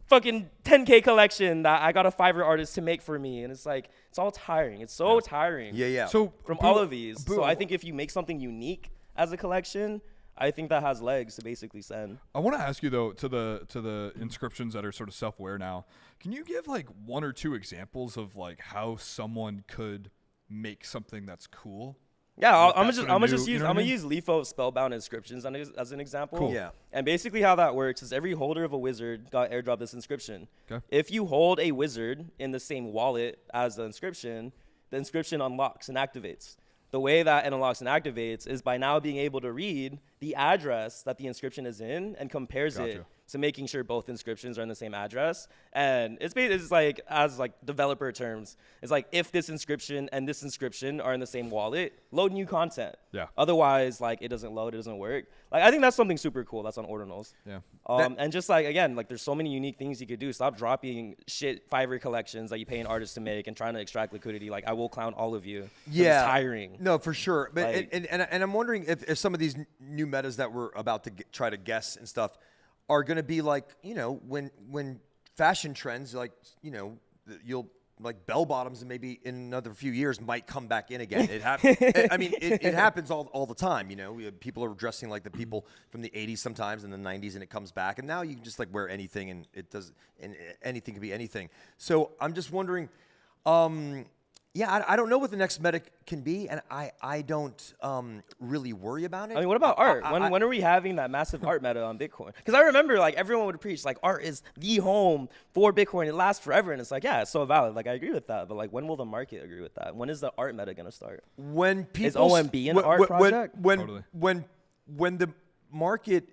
S1: fucking 10K collection that I got a Fiverr artist to make for me. And it's like, it's all tiring. It's so tiring.
S3: Yeah.
S2: So
S1: from all of these. So I think if you make something unique as a collection, I think that has legs to basically send.
S2: I want to ask you, though, to the inscriptions that are sort of self-aware now, can you give like one or two examples of like how someone could make something that's cool?
S1: Yeah, I'm gonna use Lifo spellbound inscriptions as an example.
S2: Cool.
S3: Yeah.
S1: And basically how that works is every holder of a wizard got airdropped this inscription.
S2: Okay.
S1: If you hold a wizard in the same wallet as the inscription unlocks and activates. the way that it unlocks and activates is by now being able to read the address that the inscription is in and compares it to making sure both inscriptions are in the same address. And it's like, as like developer terms, it's like if this inscription and this inscription are in the same wallet, load new content.
S2: Yeah.
S1: Otherwise, like it doesn't load, it doesn't work. Like I think that's something super cool that's on Ordinals.
S2: Yeah.
S1: And just like, again, like there's so many unique things you could do. Stop dropping shit Fiverr collections that you pay an artist to make and trying to extract liquidity. Like I will clown all of you.
S3: Yeah.
S1: It's tiring.
S3: No, for sure. But
S1: Like-
S3: and I'm wondering if some of these new metas that we're about to try to guess and stuff are going to be like, you know, when fashion trends, like, you know, you'll like bell bottoms and maybe in another few years might come back in again. It happens. I mean, it happens all the time. You know, people are dressing like the people from the 80s sometimes and the 90s, and it comes back. And now you can just like wear anything, and it does, and anything can be anything. So I'm just wondering, yeah, I don't know what the next meta can be, and I don't really worry about it.
S1: I mean, what about art? When are we having that massive art meta on Bitcoin? Because I remember, like, everyone would preach, like, art is the home for Bitcoin. It lasts forever. And it's like, yeah, it's so valid. Like, I agree with that. But, like, when will the market agree with that? When is the art meta going to start?
S3: When people
S1: Is OMB an art project?
S2: Totally.
S3: When the market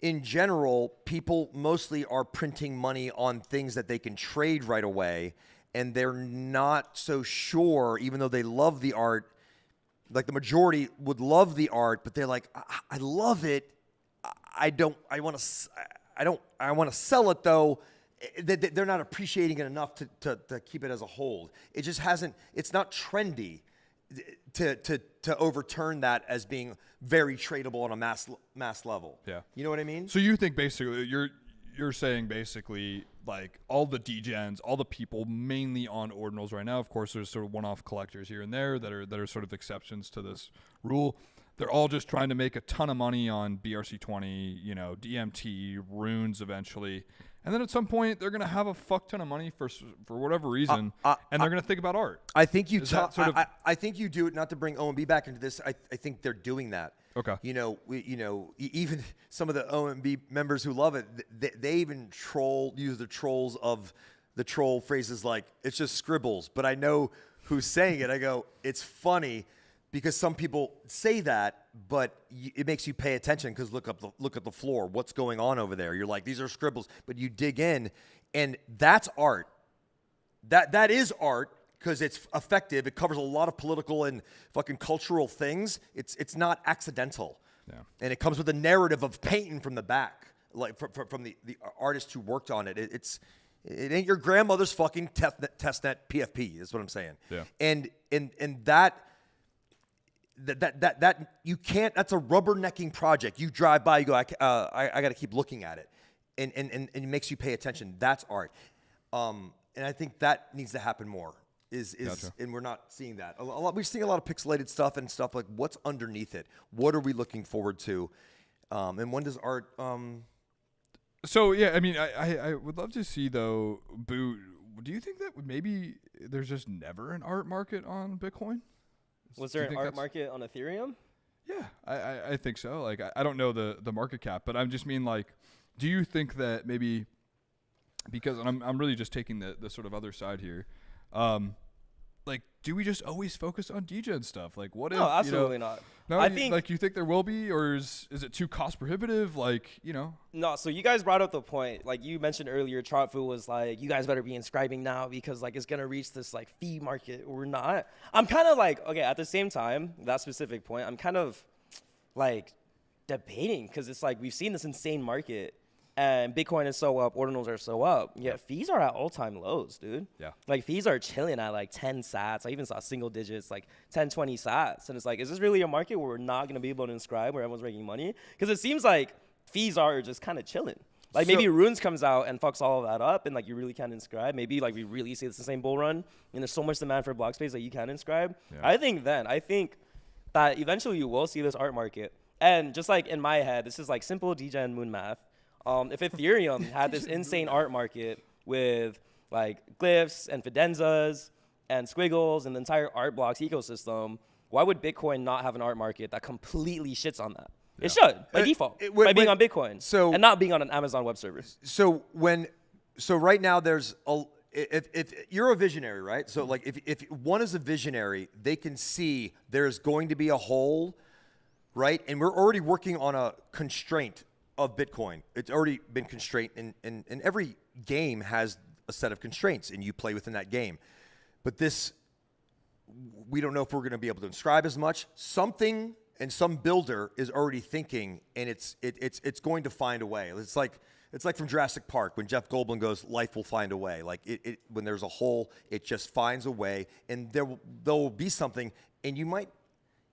S3: in general, people mostly are printing money on things that they can trade right away, and they're not so sure, even though they love the art. Like the majority would love the art, but they're like, I love it. I want to sell it though. They're not appreciating it enough to keep it as a hold. It just hasn't. It's not trendy to overturn that as being very tradable on a mass level.
S2: Yeah.
S3: You know what I mean?
S2: So you think basically you're saying basically like all the degens, all the people mainly on Ordinals right now. Of course, there's sort of one-off collectors here and there that are sort of exceptions to this rule. They're all just trying to make a ton of money on BRC20, you know, DMT, runes eventually. And then at some point, they're going to have a fuck ton of money for whatever reason, and they're going to think about art.
S3: I think you I think you do it, not to bring OMB back into this. I think they're doing that.
S2: Okay.
S3: You know, even some of the OMB members who love it, they even use the trolls of the troll phrases like, it's just scribbles. But I know who's saying it. I go, it's funny because some people say that, but it makes you pay attention because look at the floor. What's going on over there? You're like, these are scribbles. But you dig in, and that's art. That is art. Because it's effective, it covers a lot of political and fucking cultural things. It's not accidental, and it comes with a narrative of painting from the back, like from the artist who worked on it. It ain't your grandmother's fucking testnet PFP. Is what I'm saying.
S2: Yeah.
S3: And that you can't. That's a rubbernecking project. You drive by, you go, I got to keep looking at it, and it makes you pay attention. That's art, and I think that needs to happen more. Gotcha. And we're not seeing that. We're seeing a lot of pixelated stuff and stuff like what's underneath it. What are we looking forward to? And when does art?
S2: So yeah, I mean, I would love to see though. Boo, do you think that maybe there's just never an art market on Bitcoin?
S1: Was there an art market on Ethereum?
S2: Yeah, I think so. Like I don't know the market cap, but I just mean like, do you think that maybe because and I'm really just taking the sort of other side here. Like, do we just always focus on degen stuff? Like, what if?
S1: No, absolutely not.
S2: No,
S1: I think
S2: like you think there will be, or is it too cost prohibitive? Like, you know.
S1: No, so you guys brought up the point. Like you mentioned earlier, Trotfu was like, you guys better be inscribing now because like it's gonna reach this like fee market or not. I'm kind of like, okay, at the same time, that specific point, I'm kind of like debating because it's like we've seen this insane market. And Bitcoin is so up, Ordinals are so up. Yeah, fees are at all-time lows, dude.
S2: Yeah.
S1: Like, fees are chilling at, like, 10 sats. I even saw single digits, like 10, 20 sats. And it's like, is this really a market where we're not going to be able to inscribe, where everyone's making money? Because it seems like fees are just kind of chilling. Like, maybe Runes comes out and fucks all of that up, and, like, you really can't inscribe. Maybe, like, we really see it's the same bull run, and there's so much demand for block space that you can inscribe. Yeah. I think that eventually you will see this art market. And just, like, in my head, this is, like, simple degen moon math. If Ethereum had this insane art market with like glyphs and fidenzas and squiggles and the entire art blocks ecosystem, why would Bitcoin not have an art market that completely shits on that? Yeah. It should by default by being on Bitcoin and not being on an Amazon web server.
S3: So right now there's if you're a visionary, right? So like if one is a visionary, they can see there's going to be a hole, right? And we're already working on a constraint of Bitcoin. It's already been constrained, and every game has a set of constraints, and you play within that game. But this, we don't know if we're going to be able to inscribe as much. Something and some builder is already thinking, and it's going to find a way. It's like from Jurassic Park when Jeff Goldblum goes, "Life will find a way." Like when there's a hole, it just finds a way, and there will be something. And you might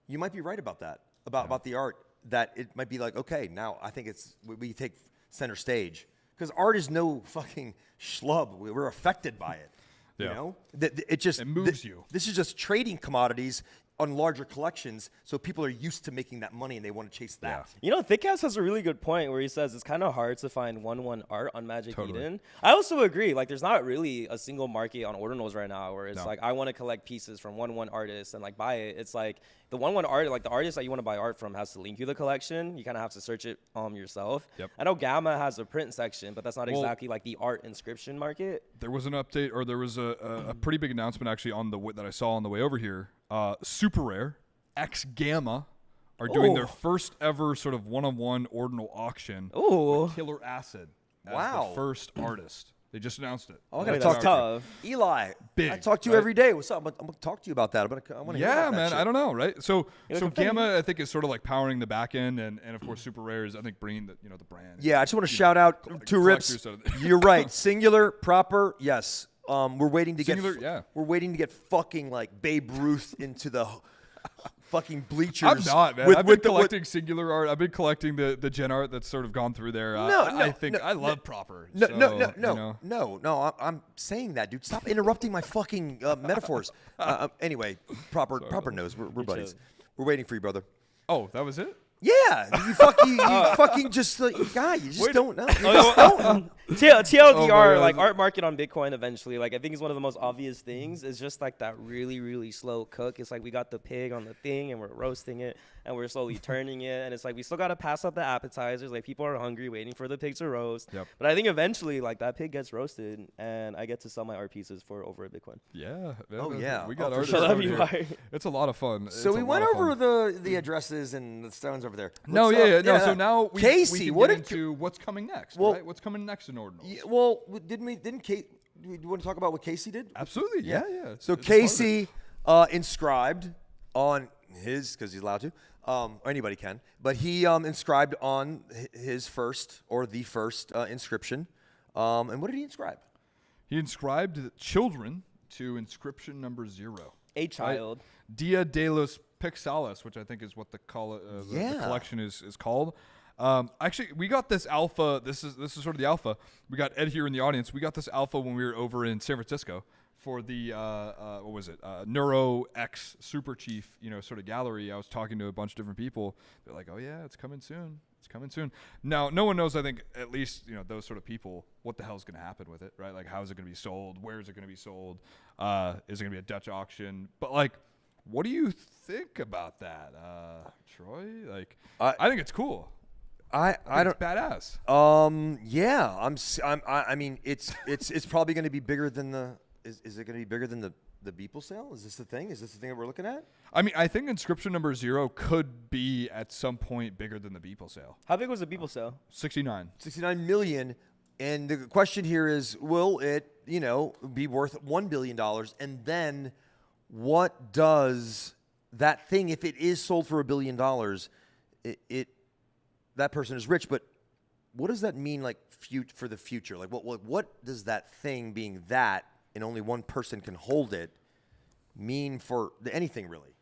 S3: be right about that, about the art. That it might be like, okay, now I think we take center stage because art is no fucking schlub. We're affected by it. You know, it moves you. This is just trading commodities on larger collections, so people are used to making that money and they want to chase that.
S1: You know, Thickhouse has a really good point where he says it's kind of hard to find 1-1 art on Magic Eden. I also agree. Like, there's not really a single market on Ordinals right now where it's like, I want to collect pieces from 1-1 artists and like buy it. It's like the 1-1 art, like the artist that you want to buy art from has to link you the collection. You kind of have to search it yourself.
S2: Yep.
S1: I know Gamma has a print section, but that's not exactly like the art inscription market.
S2: There was an update, or there was a pretty big announcement actually that I saw on the way over here. Super Rare, X Gamma are doing their first ever sort of one-on-one ordinal auction with Killer Acid as the first artist. They just announced it.
S3: I gotta talk to Eli.
S2: Big,
S3: I talk to you every day. What's up? I'm gonna talk to you about that. I want to hear about that
S2: man.
S3: shit.
S2: I don't know, right? So Gamma, I think, is sort of like powering the back end, and of course Super Rare is, I think, bringing the brand.
S3: Yeah, I just want to shout out to Rips. You're right. Singular, proper, yes. We're waiting to we're waiting to get fucking like Babe Ruth into the fucking bleachers.
S2: I'm not, man. I've been collecting singular art. I've been collecting the gen art that's sort of gone through there. I love proper.
S3: No. I'm saying that, dude. Stop interrupting my fucking metaphors. Anyway, proper knows. We're buddies. We're waiting for you, brother.
S2: Oh, that was it?
S3: Yeah, you fucking just guy. You just don't know.
S1: TLDR, like art market on Bitcoin eventually. Like I think is one of the most obvious things. It's just like that really, really slow cook. It's like we got the pig on the thing and we're roasting it and we're slowly turning it. And it's like we still got to pass up the appetizers. Like people are hungry waiting for the pig to roast.
S2: Yep.
S1: But I think eventually like that pig gets roasted and I get to sell my art pieces for over a Bitcoin.
S2: Yeah.
S3: We
S2: got
S3: art.
S2: It's a lot of fun.
S3: So we went over the addresses and the stones over there.
S2: No. So now we can get into what's coming next, right? What's coming next in Ordinals?
S3: Yeah, well, didn't Kate? Do you want to talk about what Casey did?
S2: Absolutely, yeah.
S3: So Casey inscribed on his, because he's allowed to, or anybody can, but he inscribed on his first or the first inscription. And what did he inscribe?
S2: He inscribed children to inscription number 0.
S1: A child.
S2: Right? Dia de los Pixales, which I think is what the collection is called. Actually, we got this alpha. This is sort of the alpha. We got Ed here in the audience. We got this alpha when we were over in San Francisco for the what was it? Neuro X Super Chief, sort of gallery. I was talking to a bunch of different people. They're like, "Oh yeah, it's coming soon. It's coming soon." Now, no one knows. I think at least those sort of people. What the hell's going to happen with it, right? Like, how is it going to be sold? Where is it going to be sold? Is it going to be a Dutch auction? But like, what do you think about that, Troy? Like, I think it's cool. I don't. It's badass.
S3: Yeah. I mean, it's probably going to be bigger than the. Is it going to be bigger than the Beeple sale? Is this the thing? Is this the thing that we're looking at?
S2: I mean, I think inscription number 0 could be at some point bigger than the Beeple sale.
S1: How big was the Beeple sale?
S2: 69
S3: million. And the question here is, will it, be worth $1 billion? And then, what does that thing, if it is sold for $1 billion, that person is rich, but what does that mean, like, for the future? Like, what does that thing being that, and only one person can hold it, mean for anything, really?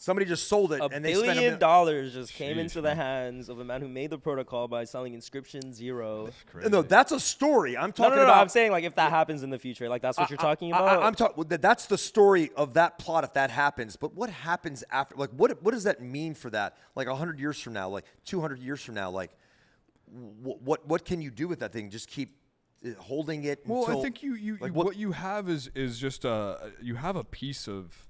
S3: Somebody just sold it, and they spent
S1: $1 billion just came into the hands of a man who made the protocol by selling inscription 0.
S3: No, that's a story. I'm talking
S1: about.
S3: No,
S1: I'm saying like if that happens in the future, like that's what you're talking about.
S3: I'm talking. That's the story of that plot if that happens. But what happens after? Like, what does that mean for that? Like 100 years from now, like 200 years from now, like what can you do with that thing? Just keep holding it.
S2: Well,
S3: until,
S2: I think what you have is just you have a piece of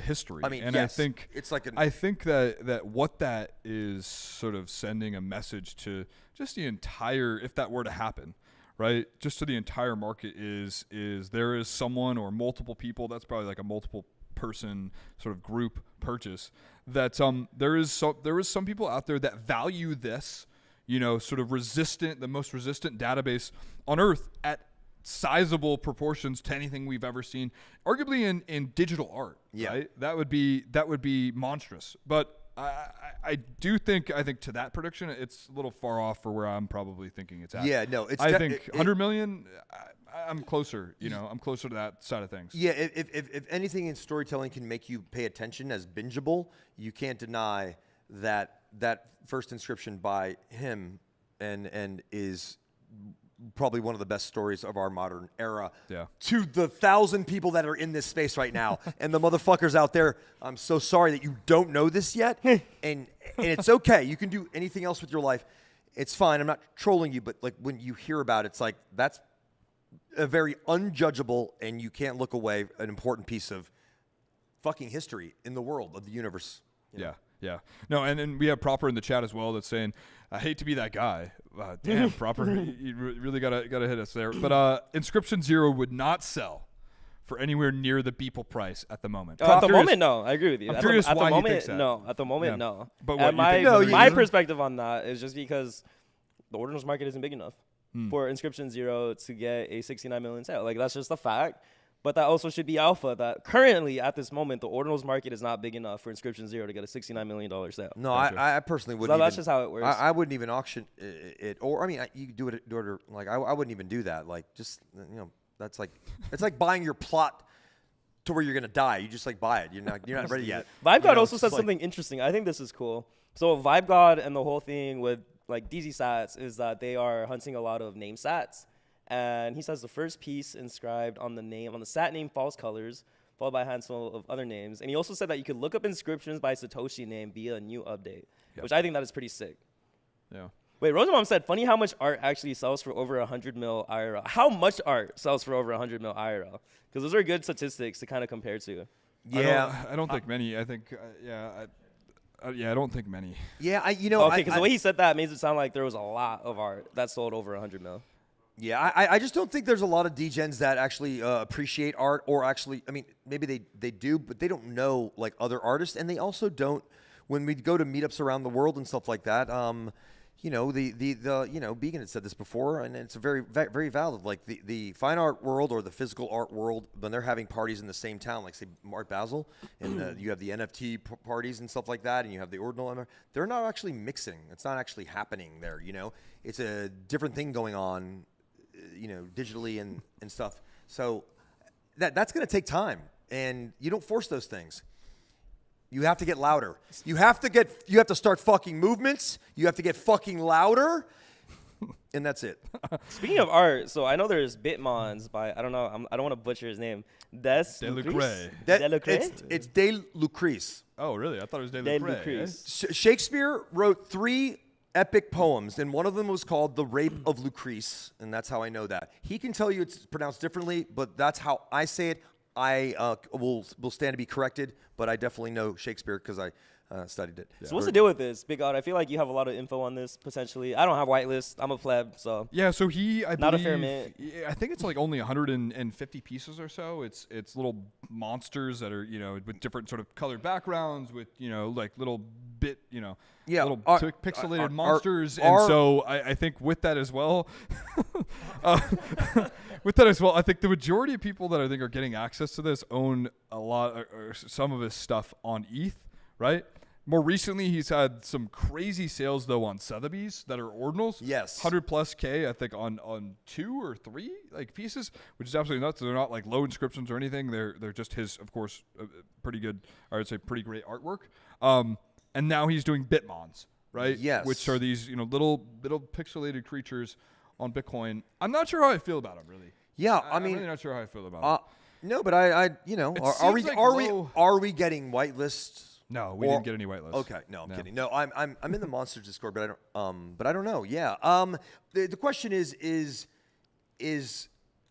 S2: history.
S3: I mean,
S2: and
S3: yes,
S2: I think
S3: it's like
S2: I think that what that is sort of sending a message to just the entire, if that were to happen, right? Just to the entire market is there is someone or multiple people. That's probably like a multiple person sort of group purchase. That there is some people out there that value this, sort of the most resistant database on Earth at sizable proportions to anything we've ever seen, arguably in digital art.
S3: Yeah.
S2: Right? That would be monstrous. But I think to that prediction, it's a little far off for where I'm probably thinking it's at.
S3: Yeah, no, it's.
S2: I think 100 million. I'm closer. I'm closer to that side of things.
S3: Yeah, if anything in storytelling can make you pay attention as bingeable, you can't deny that first inscription by him and is probably one of the best stories of our modern era.
S2: Yeah.
S3: To the 1,000 people that are in this space right now, and the motherfuckers out there, I'm so sorry that you don't know this yet, and it's okay. You can do anything else with your life. It's fine. I'm not trolling you, but like when you hear about it, it's like that's a very unjudgeable, and you can't look away, an important piece of fucking history in the world of the universe.
S2: Yeah. No, and we have Proper in the chat as well that's saying, I hate to be that guy. Damn, Proper, you really gotta hit us there. But Inscription 0 would not sell for anywhere near the Beeple price at the moment.
S1: At the moment, no. I agree with you.
S2: I'm curious why
S1: he
S2: thinks that.
S1: No. At the moment, no.
S2: But
S1: what my perspective on that is just because the Ordinals market isn't big enough for Inscription 0 to get a 69 million sale. Like, that's just a fact. But that also should be alpha that currently, at this moment, the Ordinals market is not big enough for Inscription 0 to get a $69 million sale.
S3: No, I personally wouldn't.
S1: So that's just how it works.
S3: I wouldn't even auction it, or I mean, you do it like I wouldn't even do that. Like, just that's like it's like buying your plot to where you're gonna die. You just like buy it. You're not ready yet.
S1: VibeGod also said something interesting. I think this is cool. So VibeGod and the whole thing with like DZ sats is that they are hunting a lot of name sats. And he says the first piece inscribed on the sat name false colors, followed by a handful of other names. And he also said that you could look up inscriptions by Satoshi name via a new update, which I think that is pretty sick.
S2: Yeah.
S1: Wait, Rosamom said, funny how much art actually sells for over 100 mil IRL. How much art sells for over 100 mil IRL? Because those are good statistics to kind of compare to.
S2: Yeah. I don't think many. I think, I don't think many.
S3: Yeah,
S1: Okay, because the way he said that makes it sound like there was a lot of art that sold over 100 mil.
S3: Yeah, I just don't think there's a lot of degens that actually appreciate art, or actually, I mean, maybe they do, but they don't know like other artists, and they also don't. When we go to meetups around the world and stuff like that, Beacon had said this before, and it's very very valid. Like the fine art world or the physical art world, when they're having parties in the same town, like say Art Basel, and you have the NFT parties and stuff like that, and you have the Ordinal, they're not actually mixing. It's not actually happening there. It's a different thing going on. Digitally and stuff. So that's going to take time, and you don't force those things. You have to get louder. You have to start fucking movements. You have to get fucking louder, and that's it.
S1: Speaking of art, so I know there's Bitmons by, I don't know, I don't want to butcher his name.
S2: Delucre.
S3: It's De Lucrece.
S2: Oh, really? I thought it was De Lucre.
S3: Shakespeare wrote 3 epic poems, and one of them was called The Rape of Lucrece, and that's how I know that. He can tell you it's pronounced differently, but that's how I say it. I will stand to be corrected, but I definitely know Shakespeare because I studied it.
S1: So what's the deal with this, BitGod? I feel like you have a lot of info on this, potentially. I don't have whitelist. I'm a pleb, so.
S2: Yeah, so
S1: not a fair mint.
S2: I think it's like only 150 pieces or so. It's little monsters that are, with different sort of colored backgrounds, with, like little little pixelated monsters. And so I think with that as well, I think the majority of people that I think are getting access to this own a lot or some of his stuff on ETH, right? More recently, he's had some crazy sales though on Sotheby's that are Ordinals.
S3: Yes,
S2: 100+ K, I think on 2 or 3 like pieces, which is absolutely nuts. They're not like low inscriptions or anything. They're just his, of course, pretty good. I would say pretty great artwork. And now he's doing Bitmons, right?
S3: Yes,
S2: which are these little pixelated creatures on Bitcoin. I'm not sure how I feel about them really.
S3: Yeah,
S2: I'm really not sure how I feel about them.
S3: No, but are we getting whitelists?
S2: No, we didn't get any whitelists.
S3: Okay, no, I'm kidding. No, I'm in the Monsters Discord, but I don't know. Yeah. The question is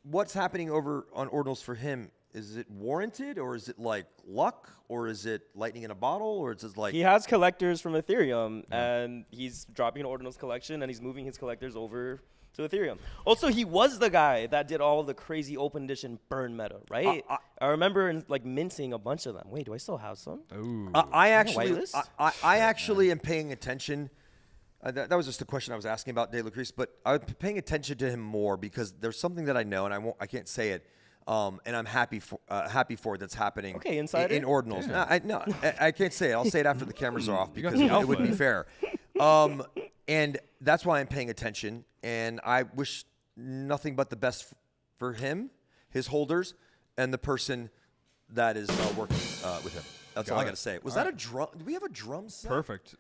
S3: what's happening over on Ordinals for him? Is it warranted, or is it like luck, or is it lightning in a bottle, or is it like
S1: he has collectors from Ethereum and he's dropping an Ordinals collection and he's moving his collectors over to Ethereum. Also, he was the guy that did all the crazy open edition burn meta, right? I remember like minting a bunch of them. Wait, do I still have some?
S2: Ooh.
S3: I actually,
S1: whitelist?
S3: I actually am paying attention. That was just the question I was asking about De La Cruz, but I'm paying attention to him more because there's something that I know, and I can't say it, and I'm happy for it that's happening.
S1: Okay, insider.
S3: in Ordinals.
S2: Yeah.
S3: I can't say it. I'll say it after the cameras are off
S2: You got
S3: because
S2: the
S3: it wouldn't be
S2: alpha.
S3: fair. And that's why I'm paying attention, and I wish nothing but the best for him, his holders, and the person that is working with him. That's all I got to say. Was that a drum? Do we have a drum set?
S2: Perfect.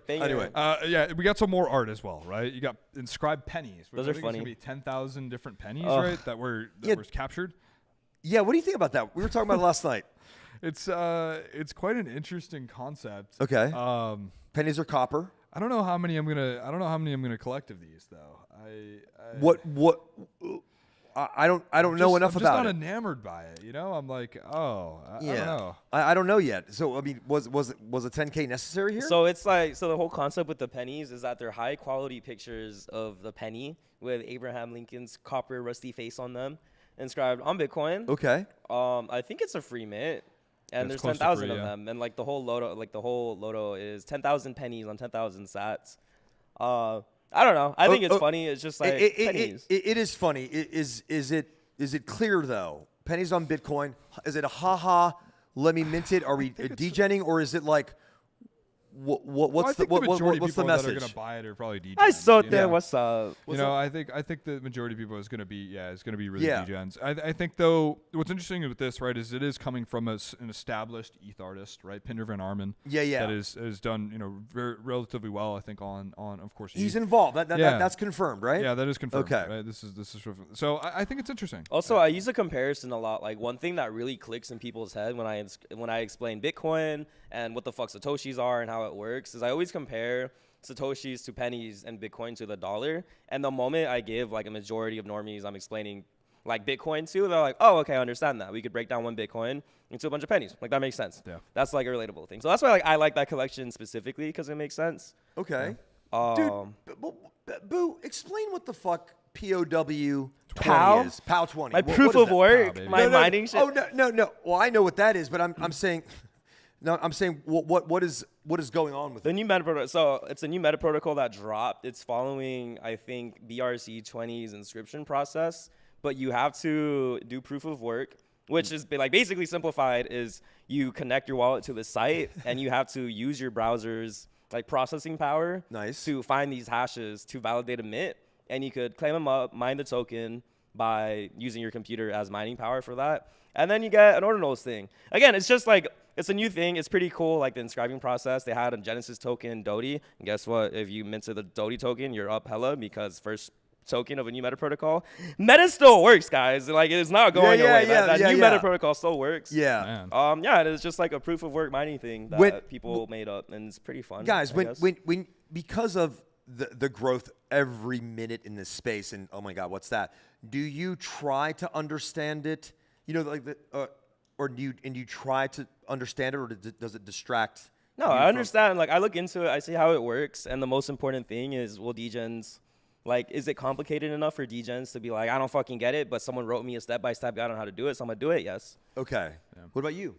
S3: Anyway.
S2: Yeah, we got some more art as well, right? You got inscribed pennies.
S1: Those
S2: I
S1: are
S2: think
S1: funny.
S2: It's gonna be 10,000 different pennies, right? That were captured.
S3: Yeah, what do you think about that? We were talking about it last night.
S2: It's quite an interesting concept.
S3: Okay. Pennies are copper.
S2: I don't know how many I'm gonna collect of these though.
S3: I don't know enough
S2: I'm
S3: about
S2: just not
S3: it.
S2: enamored by it, you know. I'm like, I don't know.
S3: I don't know yet. So I mean, was a 10K necessary here?
S1: So it's like, so the whole concept with the pennies is that they're high quality pictures of the penny with Abraham Lincoln's copper rusty face on them, inscribed on Bitcoin.
S3: Okay.
S1: I think it's a free mint, and
S2: It's
S1: there's
S2: close to
S1: 10,000
S2: free,
S1: of
S2: yeah.
S1: them, and like the whole loto is 10,000 pennies on 10,000 sats. I don't know. I think it's funny. It's just like pennies.
S3: It is funny. Is it clear though? Pennies on Bitcoin. Is it a haha? Let me mint it. Are we degenning, or is it like what's the
S2: message? That are
S3: message?
S2: gonna buy it are probably degens.
S1: I saw
S2: you
S1: that.
S2: know?
S1: What's up?
S2: You know, I think the majority of people is going to be really
S3: Yeah.
S2: degens. I think though, what's interesting with this, right, is it is coming from an established ETH artist, right, Pinder Van Armen.
S3: Yeah.
S2: That has done very relatively well, I think, on of course.
S3: He's
S2: ETH.
S3: involved.
S2: Yeah.
S3: That's confirmed, right?
S2: Yeah, that is confirmed.
S3: Okay.
S2: Right? This is so I think it's interesting.
S1: Also, I use a comparison a lot. Like one thing that really clicks in people's head when I explain Bitcoin and what the fuck Satoshis are and how it works is I always compare Satoshis to pennies and Bitcoin to the dollar. And the moment I give like a majority of normies I'm explaining like Bitcoin to, they're like, oh, okay, I understand that. We could break down one Bitcoin into a bunch of pennies. Like that makes sense.
S2: Yeah.
S1: That's like a relatable thing. So that's why I like that collection specifically because it makes sense.
S3: Okay.
S1: Yeah.
S3: Dude, Boo, explain what the fuck POW 20
S1: POW?
S3: is. POW 20.
S1: My
S3: What
S1: proof
S3: is
S1: of
S3: that?
S1: work,
S2: baby.
S1: my mining shit.
S3: Oh no. Well, I know what that is, but I'm saying, no, I'm saying what is going on with
S1: The
S3: it?
S1: new meta protocol. So it's a new meta protocol that dropped. It's following, I think, BRC20's inscription process, but you have to do proof of work, which is like basically simplified is you connect your wallet to the site and you have to use your browser's like processing power to find these hashes to validate a mint, and you could claim them up, mine the token by using your computer as mining power for that, and then you get an Ordinals thing. Again, it's just like it's a new thing. It's pretty cool, like the inscribing process. They had a Genesis token, Dodi. And guess what? If you minted the Dodi token, you're up hella because first token of a new meta protocol. Meta still works, guys. Like it's not going away. That new meta protocol still works.
S3: Yeah.
S2: Man.
S1: Yeah, it's just like a proof of work mining thing that people made up, and it's pretty fun.
S3: Guys, when because of the growth every minute in this space, and oh my God, what's that? Do you try to understand it? You know, like or do you try to understand it, or does it distract?
S1: No, I understand. Like I look into it, I see how it works, and the most important thing is, will degens, like, is it complicated enough for degens to be like, I don't fucking get it, but someone wrote me a step-by-step guide on how to do it, so I'm gonna do it. Yes.
S3: Okay. Yeah. What about you?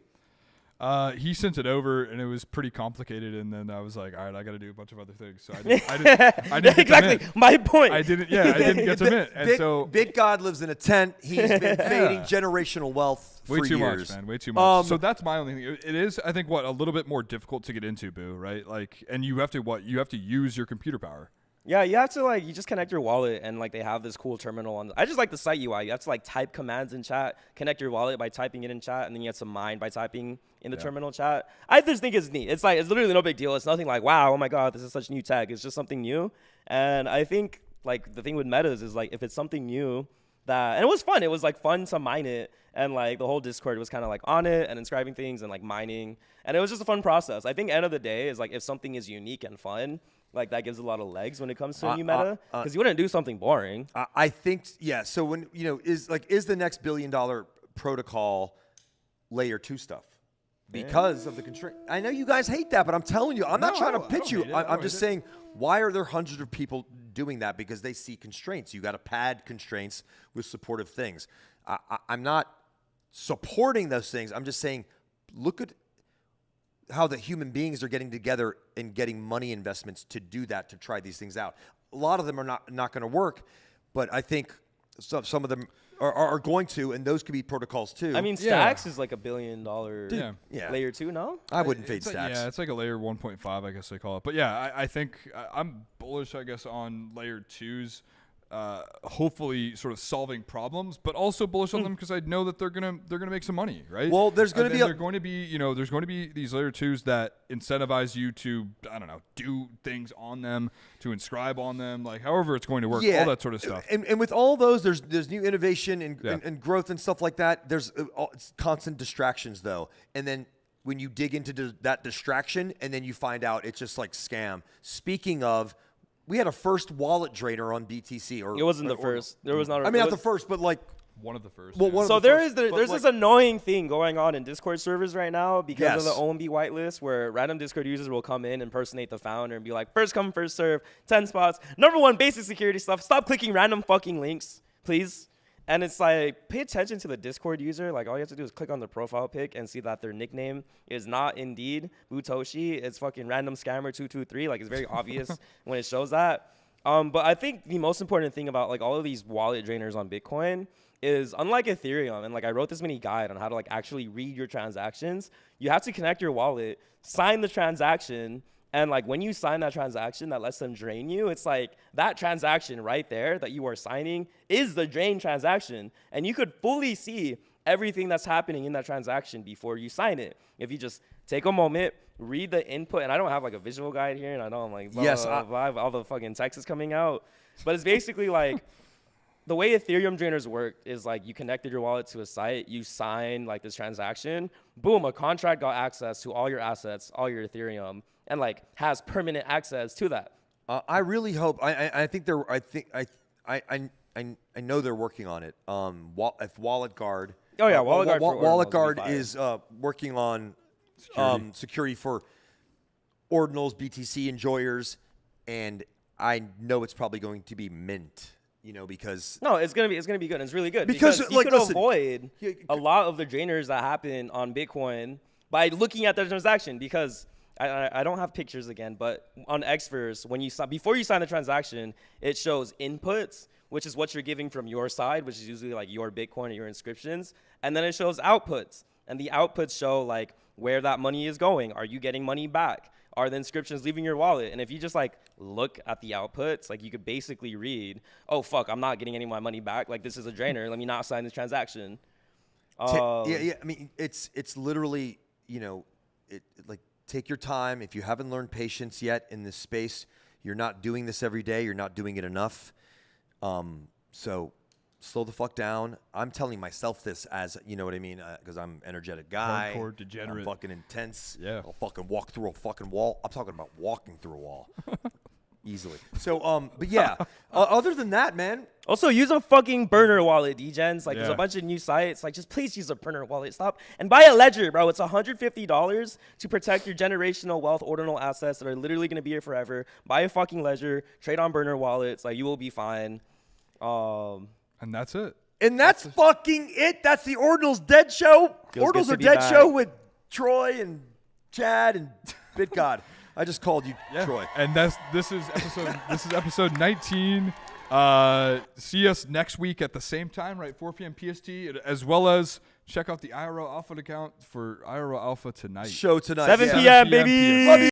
S2: He sent it over, and it was pretty complicated. And then I was like, all right, I got to do a bunch of other things. So I didn't
S1: exactly
S2: get to mint.
S1: my point.
S2: I didn't get to mint. And so
S3: BitGod lives in a tent. He's been fading generational wealth for
S2: way too
S3: years.
S2: much, man. Way too much. So that's my only thing. It is, I think, a little bit more difficult to get into, Boo, right? Like, and you have to use your computer power.
S1: Yeah, you have to you just connect your wallet, and like they have this cool terminal on. I just like the site UI. You have to like type commands in chat, connect your wallet by typing it in chat, and then you have to mine by typing in the terminal chat. I just think it's neat. It's literally no big deal. It's nothing like, wow, oh my God, this is such new tech. It's just something new. And I think like the thing with metas is like if it's something new and it was fun. It was like fun to mine it, and like the whole Discord was kind of like on it and inscribing things and like mining, and it was just a fun process. I think end of the day is like if something is unique and fun, like that gives a lot of legs when it comes to a new meta, because you wouldn't do something boring.
S3: I think so. When is the next $1 billion protocol layer 2 stuff because of the constraint? I know you guys hate that, but I'm telling you, I'm not trying to pitch you. I'm just saying, why are there hundreds of people doing that because they see constraints. You got to pad constraints with supportive things. I'm not supporting those things. I'm just saying, look at how the human beings are getting together and getting money investments to do that, to try these things out. A lot of them are not going to work, but I think some of them are going to, and those could be protocols too.
S1: I mean, Stacks is like $1 billion
S3: Yeah.
S1: layer 2, no?
S3: I wouldn't fade Stacks.
S2: It's like a layer 1.5, I guess they call it. But yeah, I think I'm bullish, I guess, on layer 2s. Hopefully sort of solving problems, but also bullish on them because I know that they're gonna make some money, right?
S3: Well, there's going to be
S2: there's going to be these layer 2s that incentivize you to, I don't know, do things on them, to inscribe on them, like however it's going to work, all that sort of stuff.
S3: And with all those, there's new innovation and growth and stuff like that. There's constant distractions though, and then when you dig into that distraction, and then you find out it's just like scam. Speaking of, we had a first wallet drainer on BTC. Or
S1: it wasn't the first. There was not.
S3: Not the first, but like
S2: one of the first.
S3: Well,
S1: so there's this annoying thing going on in Discord servers right now because of the OMB whitelist, where random Discord users will come in, impersonate the founder, and be like, first come, first serve, 10 spots. Number one, basic security stuff. Stop clicking random fucking links, please. And it's like, pay attention to the Discord user. Like, all you have to do is click on the profile pic and see that their nickname is not indeed BooToshi. It's fucking random scammer 223. Like, it's very obvious when it shows that. But I think the most important thing about like all of these wallet drainers on Bitcoin is, unlike Ethereum, and like I wrote this mini guide on how to like actually read your transactions, you have to connect your wallet, sign the transaction, and like when you sign that transaction that lets them drain you, it's like that transaction right there that you are signing is the drain transaction. And you could fully see everything that's happening in that transaction before you sign it. If you just take a moment, read the input, and I don't have like a visual guide here, and I know I'm like, all the fucking text is coming out. But it's basically like, the way Ethereum drainers work is like you connected your wallet to a site, you sign like this transaction, boom, a contract got access to all your assets, all your Ethereum, and like has permanent access to that.
S3: I really hope. I think they're. I know they're working on it. If Wallet Guard.
S1: Oh yeah, Wallet Guard.
S3: Wallet Guard is working on security for Ordinals, BTC enjoyers, and I know it's probably going to be Mint. You know, because
S1: it's gonna be good. It's really good
S3: because
S1: you could avoid a lot of the drainers that happen on Bitcoin by looking at the transaction. Because I don't have pictures again, but on Xverse, when before you sign the transaction, it shows inputs, which is what you're giving from your side, which is usually like your Bitcoin or your inscriptions, and then it shows outputs, and the outputs show like where that money is going. Are you getting money back? Are the inscriptions leaving your wallet? And if you just like look at the outputs, like you could basically read, oh fuck, I'm not getting any of my money back. Like this is a drainer. Let me not sign this transaction.
S3: I mean, it's literally, you know, like take your time. If you haven't learned patience yet in this space, you're not doing this every day. You're not doing it enough. So slow the fuck down. I'm telling myself this as, you know what I mean? Because I'm an energetic guy.
S2: Hardcore degenerate.
S3: I'm fucking intense.
S2: Yeah.
S3: I'll fucking walk through a fucking wall. I'm talking about walking through a wall. Easily. So, but yeah. Other than that, man.
S1: Also, use a fucking burner wallet, degens. Like, there's a bunch of new sites. Like, just please use a burner wallet. Stop. And buy a ledger, bro. It's $150 to protect your generational wealth ordinal assets that are literally going to be here forever. Buy a fucking ledger. Trade on burner wallets. Like, you will be fine.
S2: And that's it.
S3: And that's fucking it. That's the Ordinals Dead Show. Ordinals are Dead Show with Troy and Chad and BitGod. I just called you Troy.
S2: And this is episode 19. See us next week at the same time, right? 4 p.m. PST, as well as check out the IRL Alpha account for IRL Alpha tonight.
S3: Show tonight.
S1: 7 p.m., baby.